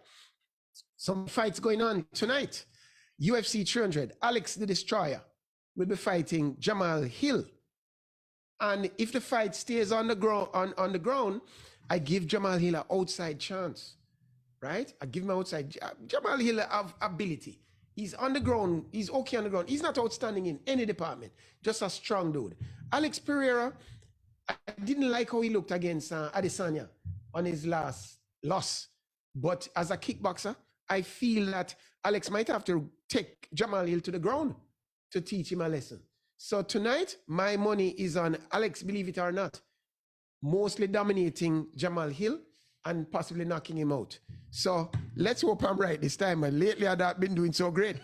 Some fights going on tonight. UFC 300, Alex the Destroyer will be fighting Jamal Hill. And if the fight stays on the ground, I give Jamal Hill an outside chance, right? I give him outside. Jamal Hill have ability. He's on the ground. He's okay on the ground. He's not outstanding in any department. Just a strong dude. Alex Pereira, I didn't like how he looked against Adesanya on his last loss. But as a kickboxer, I feel that Alex might have to take Jamal Hill to the ground to teach him a lesson. So tonight, my money is on Alex, believe it or not, mostly dominating Jamal Hill and possibly knocking him out. So let's hope I'm right this time. And lately, I've not been doing so great.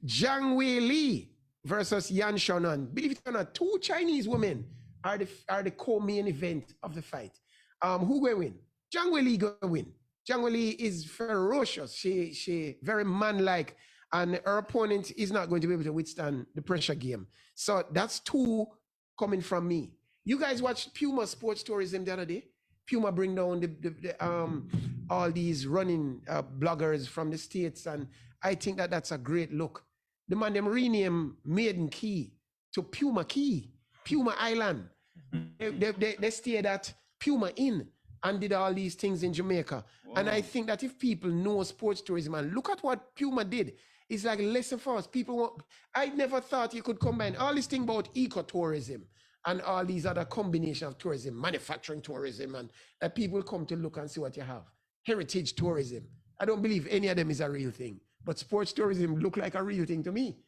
Zhang Wei Li versus Yan Xiaonan. Believe it or not, 2 Chinese women are the co-main event of the fight. Who will win? Zhang Wei Li going to win. Zhang Wei Li is ferocious. She very man-like. And her opponent is not going to be able to withstand the pressure game. So that's 2 coming from me. You guys watched Puma Sports Tourism the other day? Puma bring down all these running bloggers from the States. And I think that's a great look. The man, them rename Maiden Key to Puma Key, Puma Island. They stayed at Puma Inn and did all these things in Jamaica. Wow. And I think that if people know sports tourism and look at what Puma did, it's like a lesson for us. I never thought you could combine all this thing about ecotourism and all these other combination of tourism, manufacturing tourism, and that people come to look and see what you have. Heritage tourism. I don't believe any of them is a real thing, but sports tourism look like a real thing to me.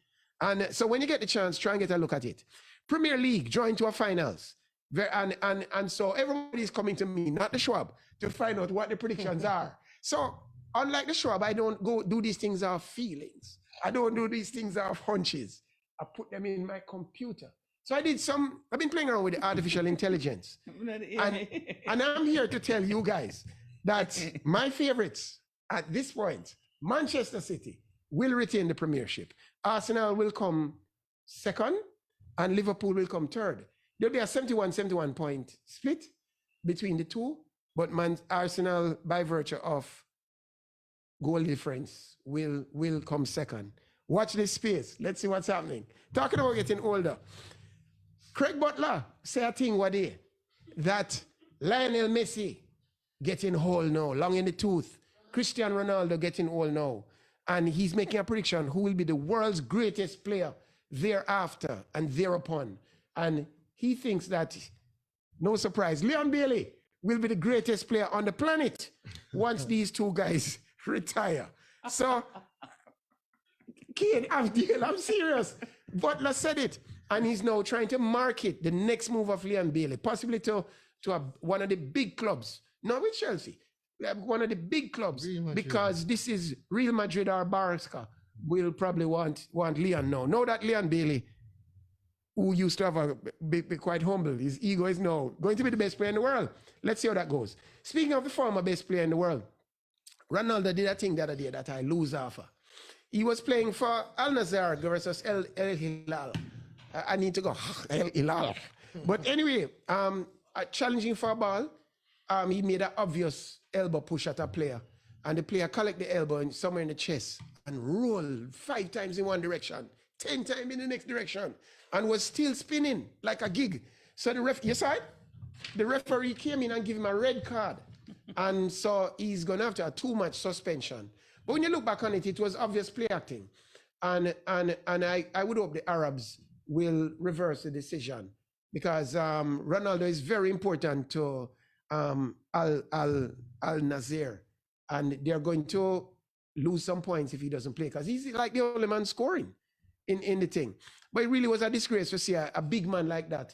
And so when you get the chance, try and get a look at it. Premier League drawing to a finals. And so everybody's coming to me, not the Schwab, to find out what the predictions are. So unlike the Schwab, I don't go do these things off feelings. I don't do these things off hunches. I put them in my computer. So I've been playing around with the artificial intelligence. And I'm here to tell you guys that my favorites at this point, Manchester City will retain the Premiership. Arsenal will come second and Liverpool will come third. There'll be a 71 point split between the two, but Arsenal, by virtue of goal difference, will come second. Watch this space. Let's see what's happening. Talking about getting older. Craig Butler say a thing one day that Lionel Messi getting old now, long in the tooth. Cristiano Ronaldo getting old now. And he's making a prediction who will be the world's greatest player thereafter and thereupon. And he thinks that, no surprise, Leon Bailey will be the greatest player on the planet once these two guys retire. So, kid, I'm serious. Butler said it. And he's now trying to market the next move of Leon Bailey, possibly to one of the big clubs. Not with Chelsea, one of the big clubs, because this is Real Madrid or Barca will probably want Leon now. Know that Leon Bailey, who used to have be quite humble, his ego is now going to be the best player in the world. Let's see how that goes. Speaking of the former best player in the world, Ronaldo did a thing the other day that I lose after. He was playing for Al Nassr versus El Hilal. I need to go. But anyway, challenging for a ball, he made an obvious elbow push at a player. And the player collected the elbow somewhere in the chest and rolled 5 times in one direction, 10 times in the next direction, and was still spinning like a gig. So you saw it? The referee came in and gave him a red card. And so he's going to have to have 2-match suspension. But when you look back on it, it was obvious play acting. And I would hope the Arabs will reverse the decision, because Ronaldo is very important to Al Nassr, and they're going to lose some points if he doesn't play, because he's like the only man scoring in the thing. But it really was a disgrace to see a big man like that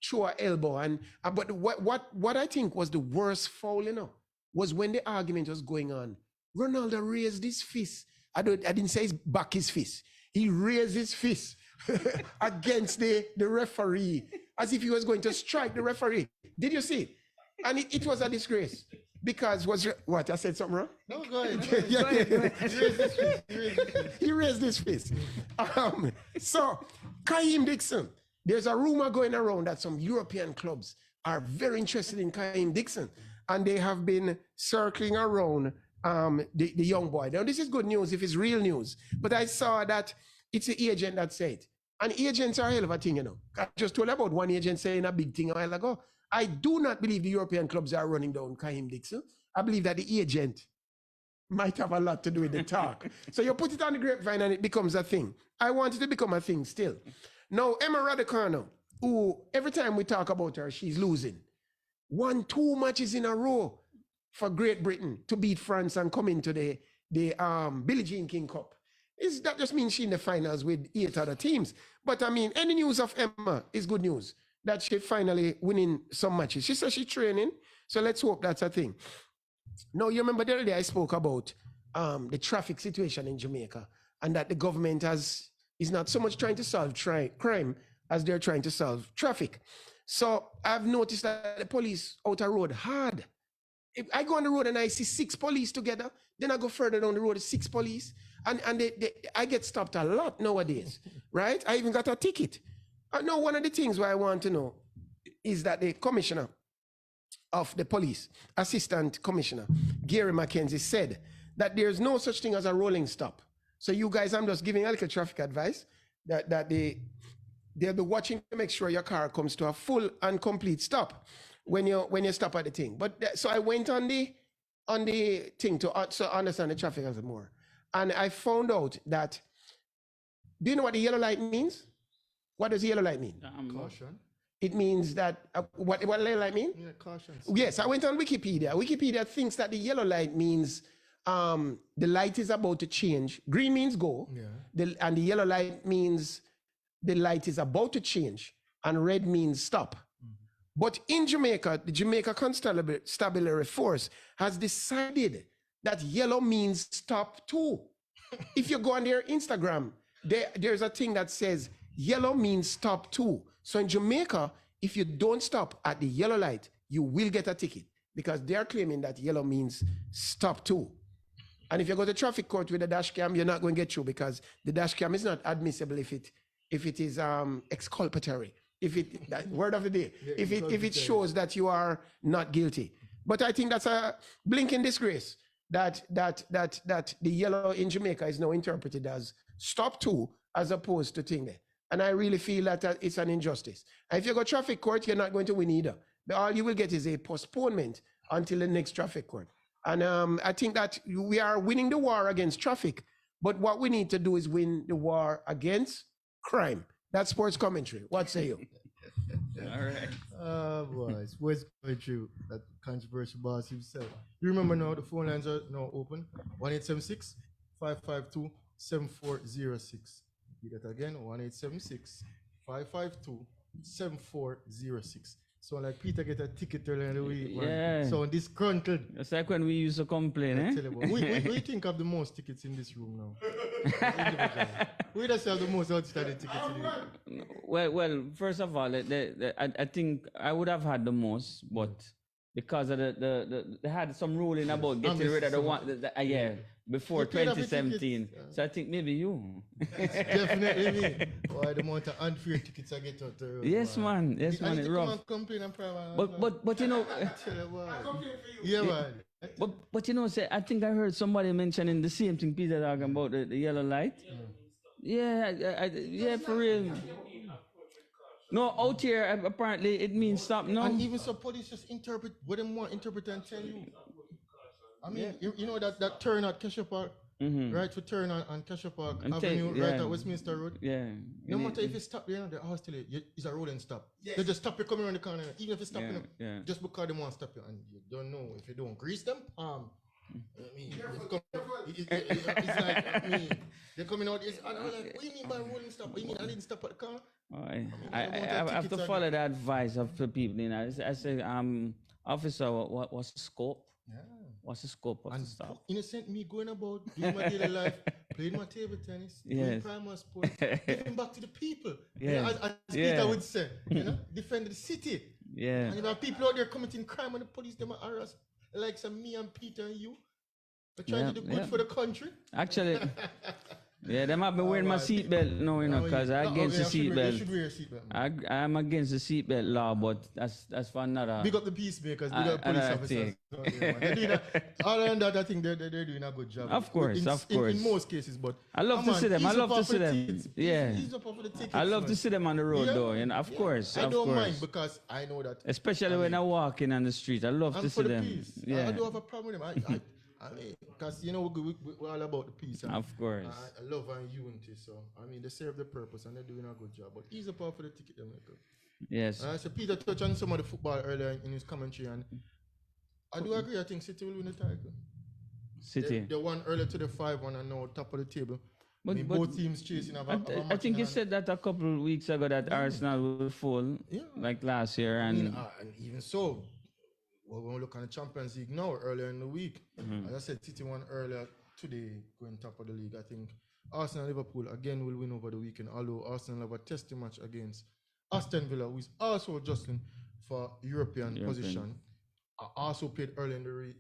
throw an elbow. And but what I think was the worst foul, was when the argument was going on. Ronaldo raised his fist. I didn't say his fist. He raised his fist against the referee, as if he was going to strike the referee. Did you see? And it was a disgrace, because what, I said something wrong? No, go ahead. He raised his fist. So, Kaim Dixon, there's a rumor going around that some European clubs are very interested in Kaim Dixon, and they have been circling around the young boy. Now, this is good news if it's real news, but I saw that it's the agent that said it. And agents are a hell of a thing, I just told about one agent saying a big thing a while ago. I do not believe the European clubs are running down Kaim Dixon. I believe that the agent might have a lot to do with the talk. So you put it on the grapevine and it becomes a thing. I want it to become a thing still. Now, Emma Raducanu, who every time we talk about her, she's losing. Won 2 matches in a row for Great Britain to beat France and come into the Billie Jean King Cup. That just means she's in the finals with 8 other teams. But I mean, any news of Emma is good news, that she's finally winning some matches. She says she's training, so let's hope that's a thing. Now, you remember the other day I spoke about the traffic situation in Jamaica, and that the government is not so much trying to solve crime as they're trying to solve traffic. So I've noticed that the police out the road hard. If I go on the road and I see 6 police together, then I go further down the road, 6 police, and I get stopped a lot nowadays, right? I even got a ticket. Now, one of the things why I want to know is that the commissioner of the police, Assistant Commissioner Gary Mackenzie, said that there's no such thing as a rolling stop. So you guys, I'm just giving a little traffic advice that they'll be watching to make sure your car comes to a full and complete stop when you stop at the thing. But so I went on the thing to understand the traffic a little more, and I found out that, do you know what the yellow light means? What does yellow light mean? Caution. It means that, what yellow light mean? Yeah, caution. Yes, I went on Wikipedia. Wikipedia thinks that the yellow light means the light is about to change. Green means go, and the yellow light means the light is about to change, and red means stop. But in Jamaica, the Jamaica Constabulary Force has decided that yellow means stop too. If you go on their Instagram, there's a thing that says yellow means stop too. So in Jamaica, if you don't stop at the yellow light, you will get a ticket because they're claiming that yellow means stop too. And if you go to traffic court with a dash cam, you're not going to get through because the dash cam is not admissible if it is exculpatory. Word of the day, if it shows that you are not guilty. But I think that's a blinking disgrace that the yellow in Jamaica is now interpreted as stop too as opposed to thing there. And I really feel that it's an injustice. And if you go traffic court, you're not going to win either. All you will get is a postponement until the next traffic court. And I think that we are winning the war against traffic, but what we need to do is win the war against crime. That's sports commentary. What say you? All right. Oh, boy. Sports commentary, that controversial boss himself. You remember now the phone lines are now open. 1-876-552-7406. Repeat that again. 1-876-552-7406. So like Peter get a ticket earlier in the week. Yeah. So disgruntled. It's like when we used to complain, eh? What do you think of the most tickets in this room now? We just have the most outstanding tickets in the room. Well, first of all, I think I would have had the most, but because of they had some ruling about getting rid of the one, before 2017. So I think maybe you. Definitely me. Why the amount of unfair tickets I get out there. Yes, man. Yes, man. It's rough. But you know. Yeah, man. But you know, I think I heard somebody mentioning the same thing Peter talking about the yellow light. Yeah, for real. No, out here apparently it means stop. No, and even so, police just interpret what they want interpret and tell you. I mean, you know that turn at Kesha Park, right? To turn on Kesha Park Avenue, right at Westminster Road. Yeah. No matter if you stop, they always tell you it's a rolling stop. Yes. They just stop you coming around the corner, even if you stop just because they want to stop you, and you don't know if you don't grease them. I mean, it's like they're coming out. And I'm like, what do you mean by rolling stop? What do you mean I didn't stop at the car? I have to follow the advice of the people. You know, I say, officer, what's the scope? Yeah. What's the scope of the stop? Innocent me going about doing my daily life, playing my table tennis, doing Primal sports, giving back to the people. Yeah. As Peter would say, defend the city. Yeah. And if there are people out there committing crime and the police them are harassed, like some me and Peter and you, are trying to do good for the country. Actually. Yeah, they might be wearing my seatbelt now, because I'm against the seatbelt. You should wear a seatbelt. I'm against the seatbelt law, but that's for another. Big up the peacemakers, big up police officers. Other than that, I think they're doing a good job. Of course. In most cases, but I love to see them. I love to see them. Yeah. I love to see them on the road, though. And of course, I don't mind because I know that. Especially when I walk in on the street, I love to see them. Peace. Yeah. I don't have a problem with them. I mean, because we're all about the peace. And, of course. Love and unity. So, I mean, they serve the purpose and they're doing a good job. But he's a part for the ticket they make up. Yes. So Peter touched on some of the football earlier in his commentary, and I do agree. I think City will win the title. City. They won earlier to the 5-1 and now top of the table. But both teams chasing. I think you said that a couple of weeks ago that Arsenal will fall, like last year, and even so. Well, when we look at the Champions League now, earlier in the week, as I said, City won earlier today, going top of the league. I think Arsenal and Liverpool again will win over the weekend, although Arsenal have a testy match against Aston Villa, who is also jostling for European position. Also played early in the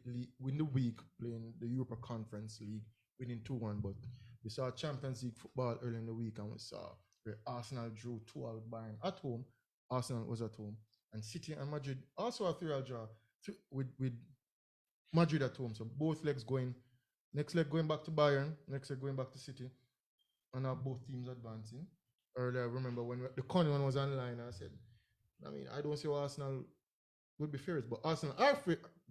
week, playing the Europa Conference League, winning 2-1. But we saw Champions League football early in the week, and we saw where Arsenal drew 2-2 Bayern at home. Arsenal was at home. And City and Madrid also a 3-3 draw. With Madrid at home, so both legs going. Next leg going back to Bayern, next leg going back to City, and now both teams advancing. Earlier, I remember when the Connie one was online, I said, I mean, I don't see why Arsenal would be favorites, but Arsenal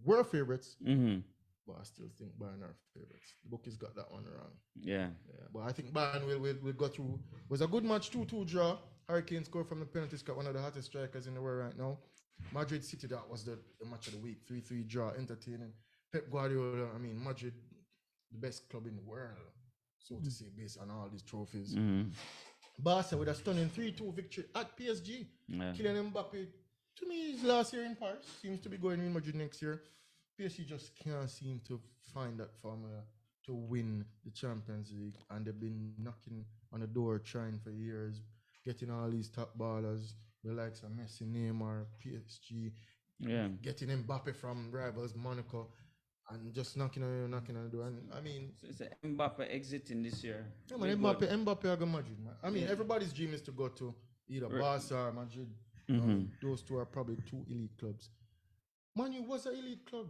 were favorites. But I still think Bayern are favorites. The bookies got that one wrong. Yeah. But I think Bayern will go through. It was a good match, 2-2 draw. Hurricane scored from the penalty spot, one of the hottest strikers in the world right now. Madrid City, that was the match of the week. 3-3 draw, entertaining. Pep Guardiola, I mean, Madrid, the best club in the world, so to say, based on all these trophies. Barca with a stunning 3-2 victory at PSG. Kylian Mbappe to me, his last year in Paris seems to be going in Madrid next year. PSG just can't seem to find that formula to win the Champions League, and they've been knocking on the door trying for years, getting all these top ballers, the likes of Messi, Neymar, PSG, getting Mbappe from rivals Monaco, and just knocking on the door. And I mean, so it's Mbappe exiting this year. Yeah, man, Mbappe are going Madrid, man. I mean, everybody's dream is to go to either Barca or Madrid. Those two are probably two elite clubs. Man U was an elite club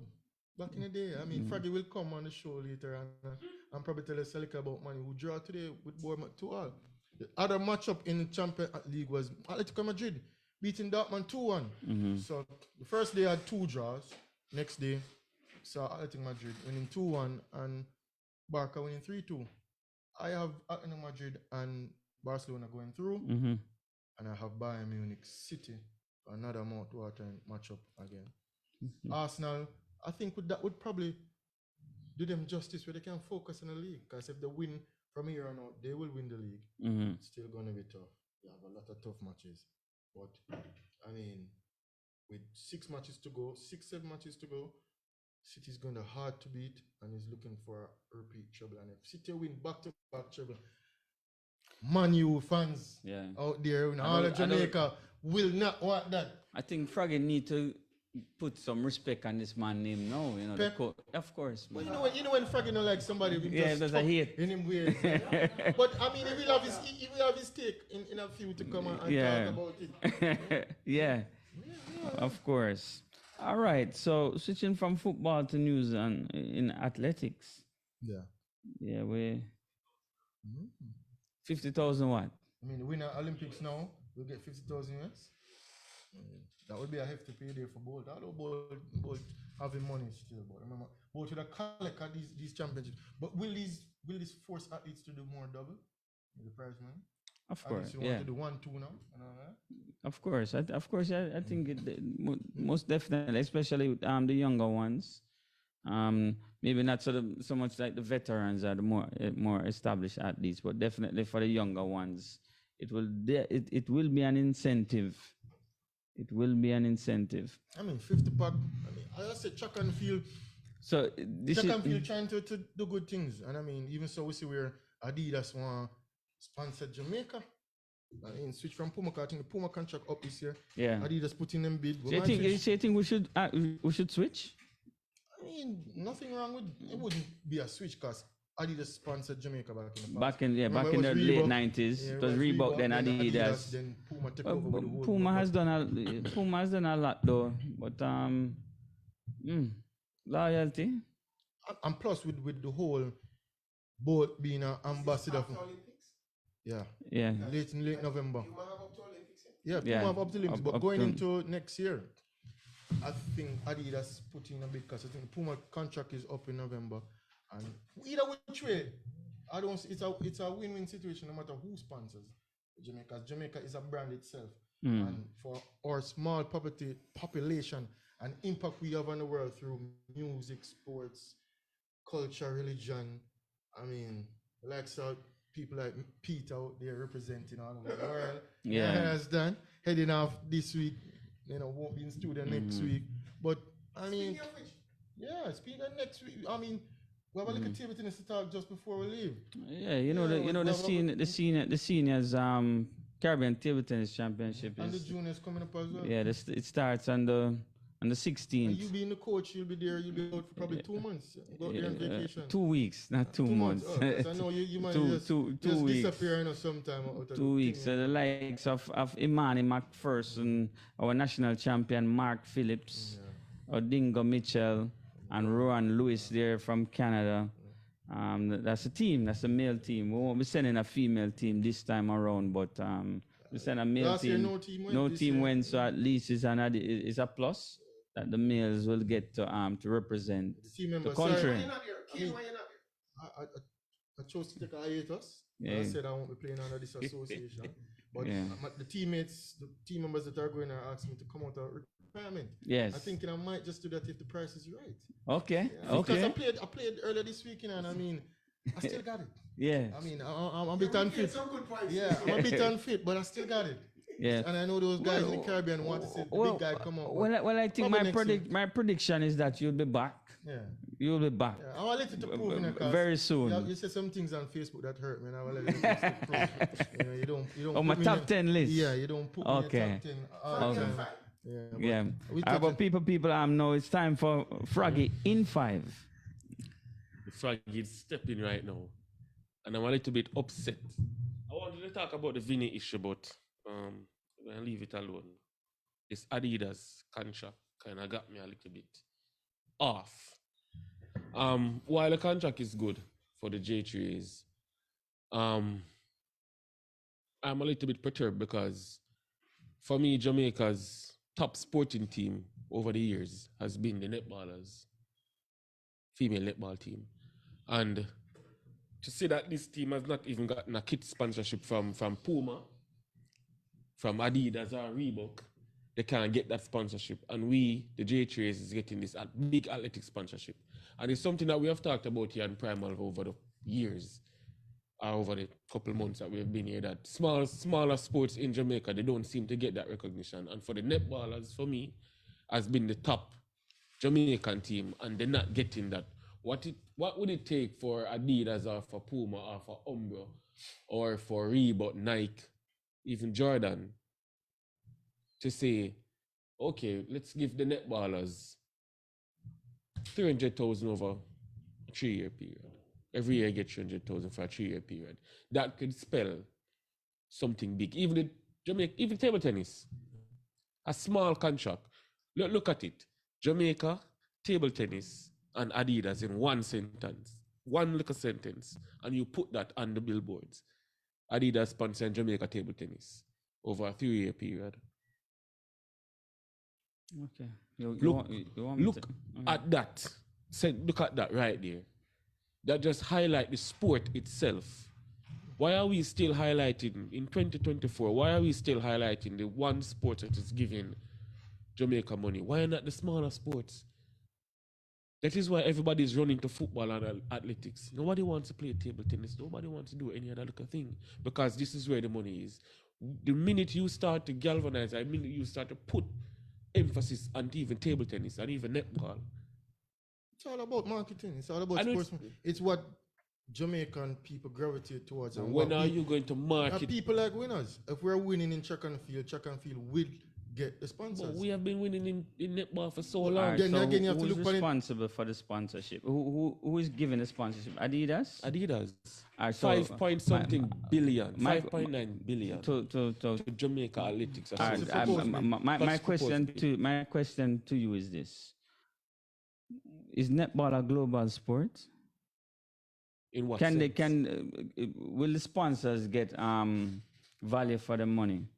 back in the day. I mean, Fraggy will come on the show later and probably tell us about Man U who draw today with Bournemouth 2-2. The other matchup in the Champions League was Atletico Madrid beating Dortmund 2-1. So the first day had 2 draws. Next day, saw Atletico Madrid winning 2-1 and Barca winning 3-2. I have Atletico Madrid and Barcelona going through, and I have Bayern Munich City for another mouth-watering matchup again. Arsenal, I think that would probably do them justice where they can focus on the league, because if they win from here on out, they will win the league. It's still going to be tough. You have a lot of tough matches. But, I mean, with 7 matches to go, City's going to hard to beat and is looking for a repeat treble. And if City win back-to-back treble, Man U fans out there in all of Jamaica will not want that. I think Froggy need to put some respect on this man's name now. You know, of course. Man. Well, you know when Froggy don't like somebody, there's a hate in him weird. But I mean, he will have his take in a few to come and talk about it. Of course. All right. So switching from football to news and in athletics. Yeah, we 50,000 what? I mean, the winner Olympics now will get 50,000 US. That would be a hefty payday for Bolt. Although Bolt having money still, but remember, Bolt would have collect at these championships. But will this force athletes to do more double the prize money? Of course, you want to do 1-2 now and all that? Of course, I think most definitely, especially the younger ones. Maybe not so much like the veterans or the more established athletes, but definitely for the younger ones, it will be an incentive. It will be an incentive. I mean, 50 pack. I mean, I just say track and field. So track and field trying to do good things, and I mean, even so, we see where Adidas want sponsor Jamaica. I mean, switch from Puma. I think the Puma contract up this year. Yeah. Adidas putting them bid. So you think we should switch? I mean, nothing wrong with it. Wouldn't be a switch because Adidas sponsored Jamaica back in the past. Back in the late 90s. It was Reebok, then Adidas. Then Puma took over with the whole Puma has done a lot though. But loyalty. And plus with the whole boat being an ambassador for late November. Puma have up to Olympics. Puma have up to Olympics, but going into next year, I think Adidas put in a big because I think the Puma contract is up in November. And either which way, I don't. It's a win-win situation no matter who sponsors Jamaica. Jamaica is a brand itself, and for our small population and impact we have on the world through music, sports, culture, religion. I mean, like people like Pete out there representing all over the world. Has done heading off this week. Won't be in studio next week. But I mean, speaking of next week, I mean. We have a little activity to talk just before we leave. Yeah, the seniors Caribbean Table Tennis Championship and the juniors coming up as well. Yeah, it starts on the 16th. And you being the coach, you'll be there. You'll be out for probably 2 months. Go there on vacation. 2 weeks, not 2 months. I know you might just disappear sometime. 2 weeks. So the likes of Imani McPherson, our national champion Mark Phillips, Odingo Mitchell, and Rowan Lewis there from Canada. That's a team. That's a male team. We won't be sending a female team this time around, but we send a male last team. Year, no team went, so at least it's a plus that the males will get to represent the country. I chose to take a hiatus. I said I won't be playing under this association. But the teammates, the team members that are going are asking me to come out of retirement. Yes. I think I might just do that if the price is right. Okay. Because I played earlier this weekend, and I mean, I still got it. Yeah. I mean, I'm a bit unfit. I'm a bit unfit, but I still got it. Yeah. And I know those guys in the Caribbean want to see the big guy come out. Well, I think my prediction is that you'll be back. Yeah. You'll be back. Yeah. I will let you to prove in very soon. You said some things on Facebook that hurt me, and I will let you to prove. You don't. On my top 10 list. Yeah, you don't put me in top 10. Yeah. But people know it's time for Froggy in 5. The Froggy is stepping right now, and I'm a little bit upset. I wanted to talk about the Vinny issue, but I'll leave it alone. This Adidas contract kind of got me a little bit off. While the contract is good for the J3s, I'm a little bit perturbed because for me, Jamaica's top sporting team over the years has been the netballers, female netball team. And to say that this team has not even gotten a kit sponsorship from Puma, from Adidas or Reebok, they can't get that sponsorship. And we, the J3s, is getting this big athletic sponsorship. And it's something that we have talked about here in Primal over the years, or over the couple months that we've been here, that smaller sports in Jamaica, they don't seem to get that recognition. And for the netballers, for me, has been the top Jamaican team, and they're not getting that. What would it take for Adidas or for Puma or for Umbro or for Reebok, Nike, even Jordan, to say, okay, let's give the netballers 300,000 over a 3-year period. Every year I get 300,000 for a 3-year period. That could spell something big. Even table tennis, a small contract. Look at it. Jamaica, table tennis, and Adidas in one sentence. One little sentence. And you put that on the billboards. Adidas sponsoring Jamaica table tennis over a 3-year period. Okay. Look at that. Look at that right there. That just highlight the sport itself. Why are we still highlighting in 2024? Why are we still highlighting the one sport that is giving Jamaica money? Why not the smaller sports? That is why everybody is running to football and athletics. Nobody wants to play table tennis. Nobody wants to do any other thing, because this is where the money is. The minute you start to galvanize, the minute you start to put emphasis on even table tennis and even netball. It's all about marketing. It's all about sports. It's what Jamaican people gravitate towards. And when are you going to market? People like winners. If we're winning in track and field will get the sponsors. But we have been winning in netball for so long. Right, then again, you have to look responsible for the sponsorship. Who is giving the sponsorship? Adidas. Right, so 5.something billion, 5.9 billion to Jamaica Athletics. My question to you is this: is netball a global sport? In what sense? Will the sponsors get value for the money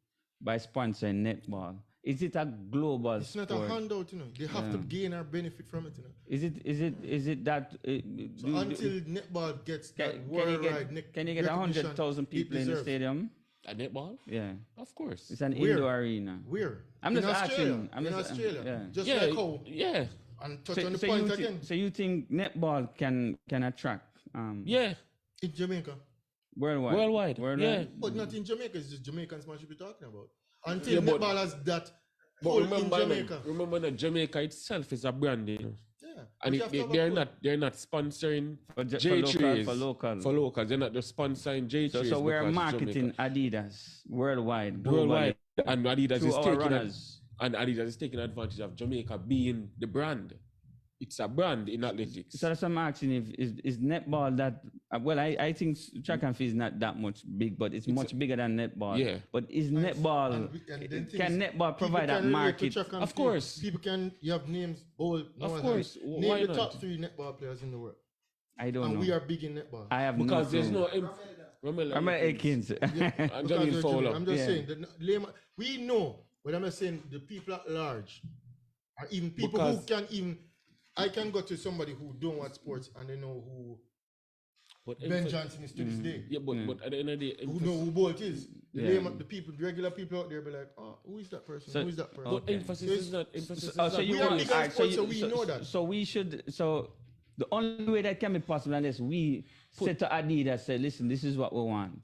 by sponsoring netball? Is it a global sport? It's not a handout, They have to gain or benefit from it, Is it that? Until netball gets that worldwide can you get 100,000 people in the stadium? A netball? Yeah. Of course. It's an indoor arena. Where? I'm just asking. In Australia. Yeah. Just like how. Yeah. And touch on the point again. So you think netball can attract? Yeah. In Jamaica. Worldwide. Yeah. But not in Jamaica. It's just Jamaican sponsorship we're talking about. Until netball has that. But remember that Jamaica itself is a brand, Yeah. And they're not sponsoring J3s for local. They're not just sponsoring J3s. So we're marketing Adidas worldwide. And Adidas is taking advantage of Jamaica being the brand. It's a brand in athletics. So that's what I'm asking, is netball that, I think track and field is not that much big, but it's much bigger than netball. Yeah. But is netball, can netball provide that market? Of course. You have names, of course. Name the top 3 netball players in the world. I don't know. And we are big in netball. I have because there's no... Ramel Akins. I'm just saying, we know, but I'm just saying the people at large, or even people who can even... I can go to somebody who don't watch sports and they know who Ben Johnson is to this day. Yeah, but at the end of the day, who know who Bolt is. The regular people out there be like, who is that person? Who is that person? But emphasis is not. So we are big on sports, so we know that. So the only way that can be possible unless we say to Adidas, say, listen, this is what we want.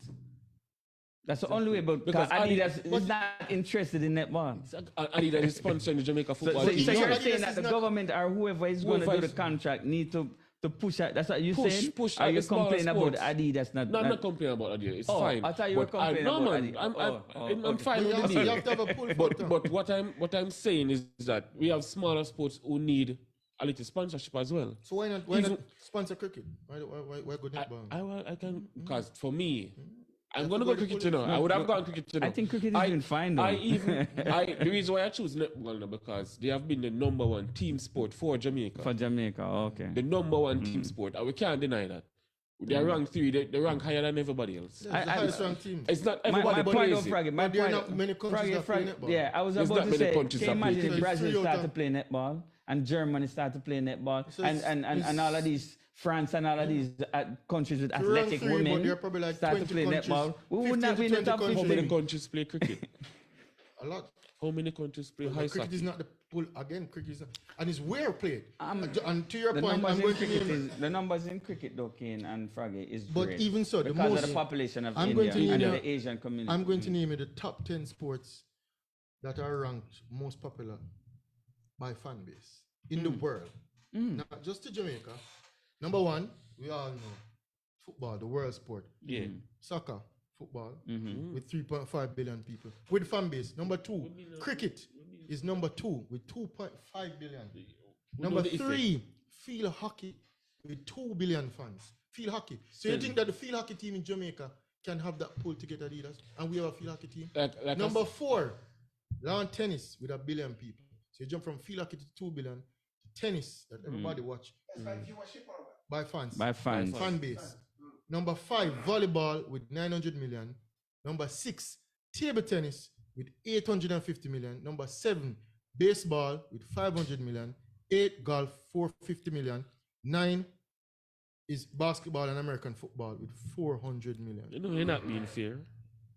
That's the only way, but because Adidas is not interested in netball. Adidas is sponsoring the Jamaica football team. So you're saying that the government or whoever is going to do the contract need to push out. That's what you're saying? Are you complaining about Adidas? I'm not complaining about Adidas. It's fine. I thought you were complaining about Adidas. I'm fine with the You deal. have to have a pull But what I'm saying is that we have smaller sports who need a little sponsorship as well. So why not sponsor cricket? Why go netball? I can, because for me, I'm going to go cricket, I would have gone cricket, I think cricket is doing fine, though. The reason why I choose netball because they have been the number one team sport for Jamaica. For Jamaica, okay. The number one team sport, and we can't deny that. They are ranked 3, they rank higher than everybody else. Yeah, it's the highest ranked team. It's not everybody, my point of crazy. Fraggy, There are not many countries that play netball. Yeah, I was There's about not to many say, countries can you that play imagine if cricket. Brazil start to play netball and Germany start to play netball and all of these France and all of these countries with athletic women like start to play netball. We would not be in the top 50. How 50. many countries play cricket? A lot. How many countries play high Cricket soccer? is not the pull again. Cricket is not, and it's where played. And to your The point, numbers I'm in going to cricket name. the numbers in cricket, though, Kane and Fraggy, is But great. even so, the because most of the population of I'm going India to and name the Asian community. I'm going to name you the top 10 sports that are ranked most popular by fan base in the world, not just to Jamaica. Number 1, we all know football, the world sport. Yeah. Soccer, football, with 3.5 billion people with fan base. Number 2, cricket is number 2 with 2.5 billion. Number 3, field hockey with 2 billion fans. Field hockey. So you think that the field hockey team in Jamaica can have that pull to get Adidas, and we have a field hockey team? Like Number 4, lawn tennis with 1 billion people. So you jump from field hockey to 2 billion to tennis that everybody watch. By fans. By fans. Fan base. Number 5, volleyball with 900 million. Number 6, table tennis with 850 million. Number 7, baseball with 500 million. 8, golf, 450 million. 9 is basketball and American football with 400 million. You know, you're not being fair.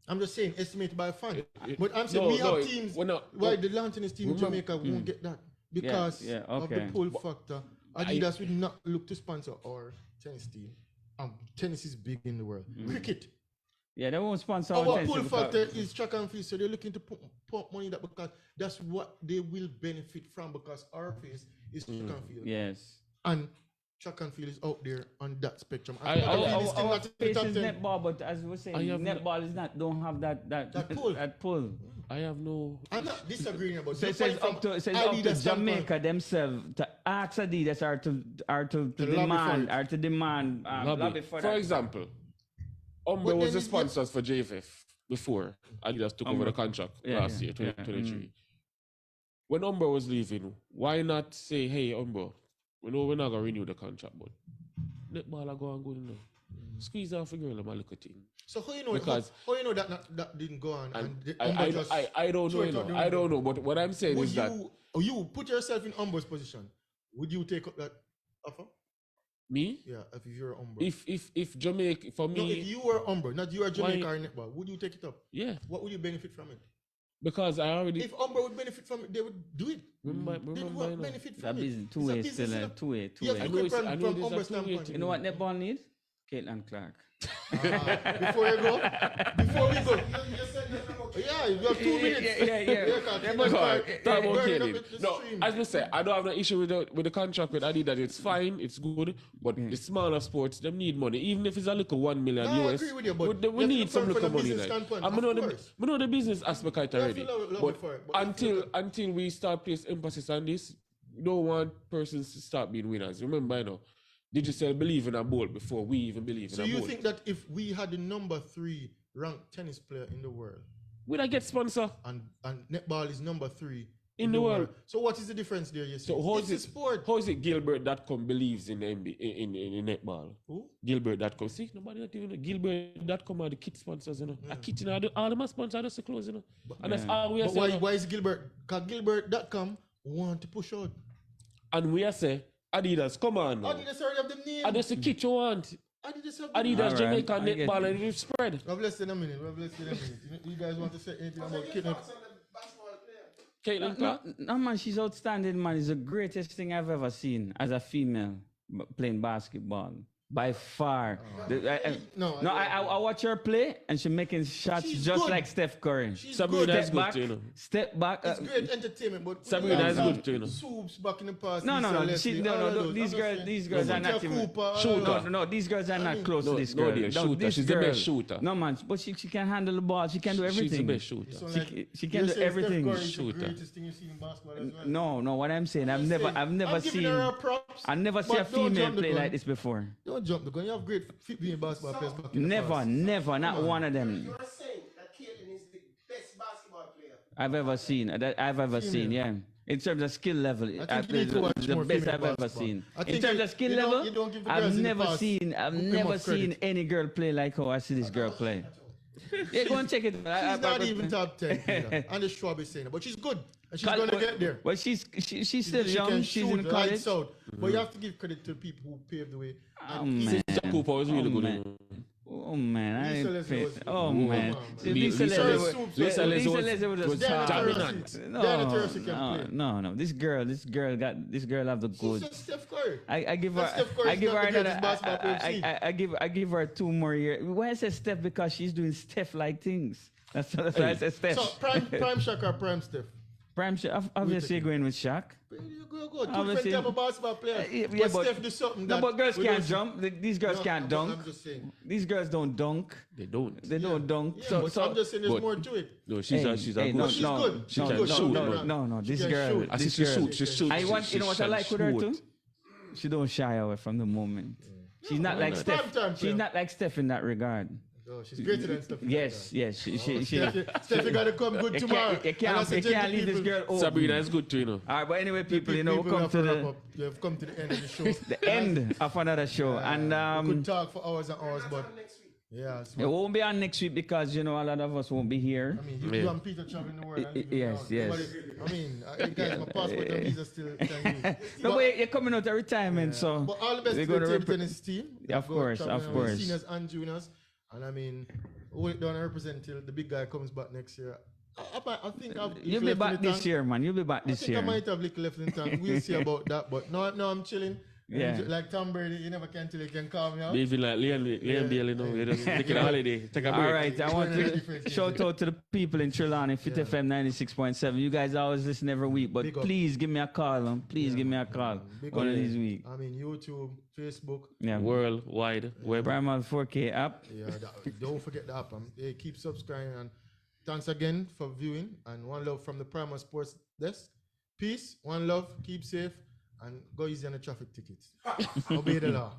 I'm just saying, estimated by fan. But I'm saying we have teams. Why the lawn tennis team in Jamaica won't get that? Because of the pull factor. Adidas would not look to sponsor our tennis team. Tennis is big in the world. Cricket. Yeah, they won't sponsor our tennis. Pull factor is track and field, so they're looking to pump money in that because that's what they will benefit from because our face is track and field. Yes. And track and field is out there on that spectrum. Our face is netball, but as we were saying, netball is not, don't have that pull. That pull. I have no. I'm not disagreeing about. So it says up to Jamaica themselves to ask Adidas to demand lobby for that. For example, Umber was the sponsors for JFF before Adidas took over the contract last year, 2023. When Umber was leaving, why not say, hey, Umber, we know we're not going to renew the contract, but netball are going good enough. Squeeze off a girl and look at it. So how you know? Because how you know that didn't go on? I don't know. I don't know. But what I'm saying is that you put yourself in Umber's position. Would you take up that offer? Me? Yeah, if you're Umber. If Jamaica for me. No, if you were Umber, not you are Jamaica or netball, would you take it up? Yeah. What would you benefit from it? Because I already. If Umber would benefit from it, they would do it. They would benefit from it. Two-way still. Two-way. You have to go from Umber's standpoint. You know what netball needs? Caitlin Clark. Before we go. Yeah, you have 2 minutes. No, as we say, I don't have no issue with the contract with Adidas. It's fine, it's good, but the smaller sports, them need money. Even if it's a little 1 million US, I agree with you, but we need some little money. I know the business aspect already. But until we start place emphasis on this, we don't want persons to start being winners. Remember, Digital believe in a bowl before we even believe in a bowl. So you think that if we had the number 3 ranked tennis player in the world, would I get sponsor? And netball is number 3 in the world. So what is the difference there? You see? So how is it Gilbert.com believes in the in netball? Who? Gilbert.com. See, nobody not even Gilbert.com are the kit sponsors, A kit, all them sponsors are so close, And that's all we are saying. But why is Gilbert? Because Gilbert.com want to push out. And we are saying, Adidas, come on now. Adidas already have the name. Adidas the kit you want. Adidas right, Jamaica netball and it spread. We have less than a minute. You guys want to say anything about Caitlin Clark? No, man, she's outstanding, man. It's the greatest thing I've ever seen as a female playing basketball. By far. I watch her play, and she's making shots just good. like Steph Curry. Sabrina is good too, you know. Step back. It's great entertainment, but Sabrina is good too, you know. Soups back in the past. No. These girls are not even. No, these girls are not close to this girl. She's the best shooter. No, man, but she can handle the ball. She can do everything. She's the best shooter. She can do everything. The greatest thing you've seen in basketball as well. No. What I'm saying, I've never seen. I never see a female play like this before. Don't jump the gun. You have great female basketball players back in the Never, not one of them. You're saying that Caitlin is the best basketball player I've ever seen, yeah. In terms of skill level, I think you need to watch the more best I've female ever basketball. seen. I think In terms of skill level, you don't give the I've girls in the never past seen credit. any girl play like how I see this girl play. Yeah, go and check it. She's not even top 10 either. And the Schwab is saying it, but she's good. And she's going to get there. Well, she's still young. She's in college. Lights out. But you have to give credit to people who paved the way. Oh, man. Cooper was really good. Man. Oh man, I didn't pay. Oh man. man, Lisa Leslie was dominant. No. This girl have the goods. She's Steph Curry. I give her 2 more years. Why I say Steph? Because she's doing Steph-like things. That's why I said Steph. So prime Shaq or prime Steph? Prime Shaq, obviously going with Shaq. You go. Two different type of basketball players. But Steph do something. No, but girls can't jump. These girls can't dunk. I'm just saying. These girls don't dunk. They don't dunk. Yeah, but I'm just saying there's more to it. No, she's good. She's good. She's good. No. This girl. She shoots. I want. You know what I like with her too? She don't shy away from the moment. She's not like Steph. She's not like Steph in that regard. Oh, she's greater than Steph. Yes. Steph got to come good tomorrow. You can't leave this girl over. Sabrina is good too, you know. All right, but anyway, people, you have come to the end of the show. The end of another show, and we could talk for hours and hours, but yeah, it won't be on next week because a lot of us won't be here. I mean, you and Peter traveling the world. Yes. I mean, guys, my passport and visa still can use. No, but you're coming out of retirement, so. But all the best to the table tennis team. Of course. Seniors and juniors. And I mean, hold it down and represent till the big guy comes back next year. I think you'll be back this year, man. You'll be back this year. I might have little left in the tank. We'll see about that. But no, I'm chilling. Yeah. Like Tom Brady, you never can tell you can calm me out. Even like Liam Bailey, you just take a holiday, take a break. All right, I want to shout out to the people in Trelawney, Fit FM 96.7. You guys always listen every week, but please give me a call. Please give me a call one of these weeks. I mean, YouTube, Facebook. Yeah. Worldwide web. Primal 4K app. Yeah, don't forget the app. Keep subscribing, and thanks again for viewing, and one love from the Primal Sports Desk. Peace, one love, keep safe, and go easy on the traffic tickets. Obey the law.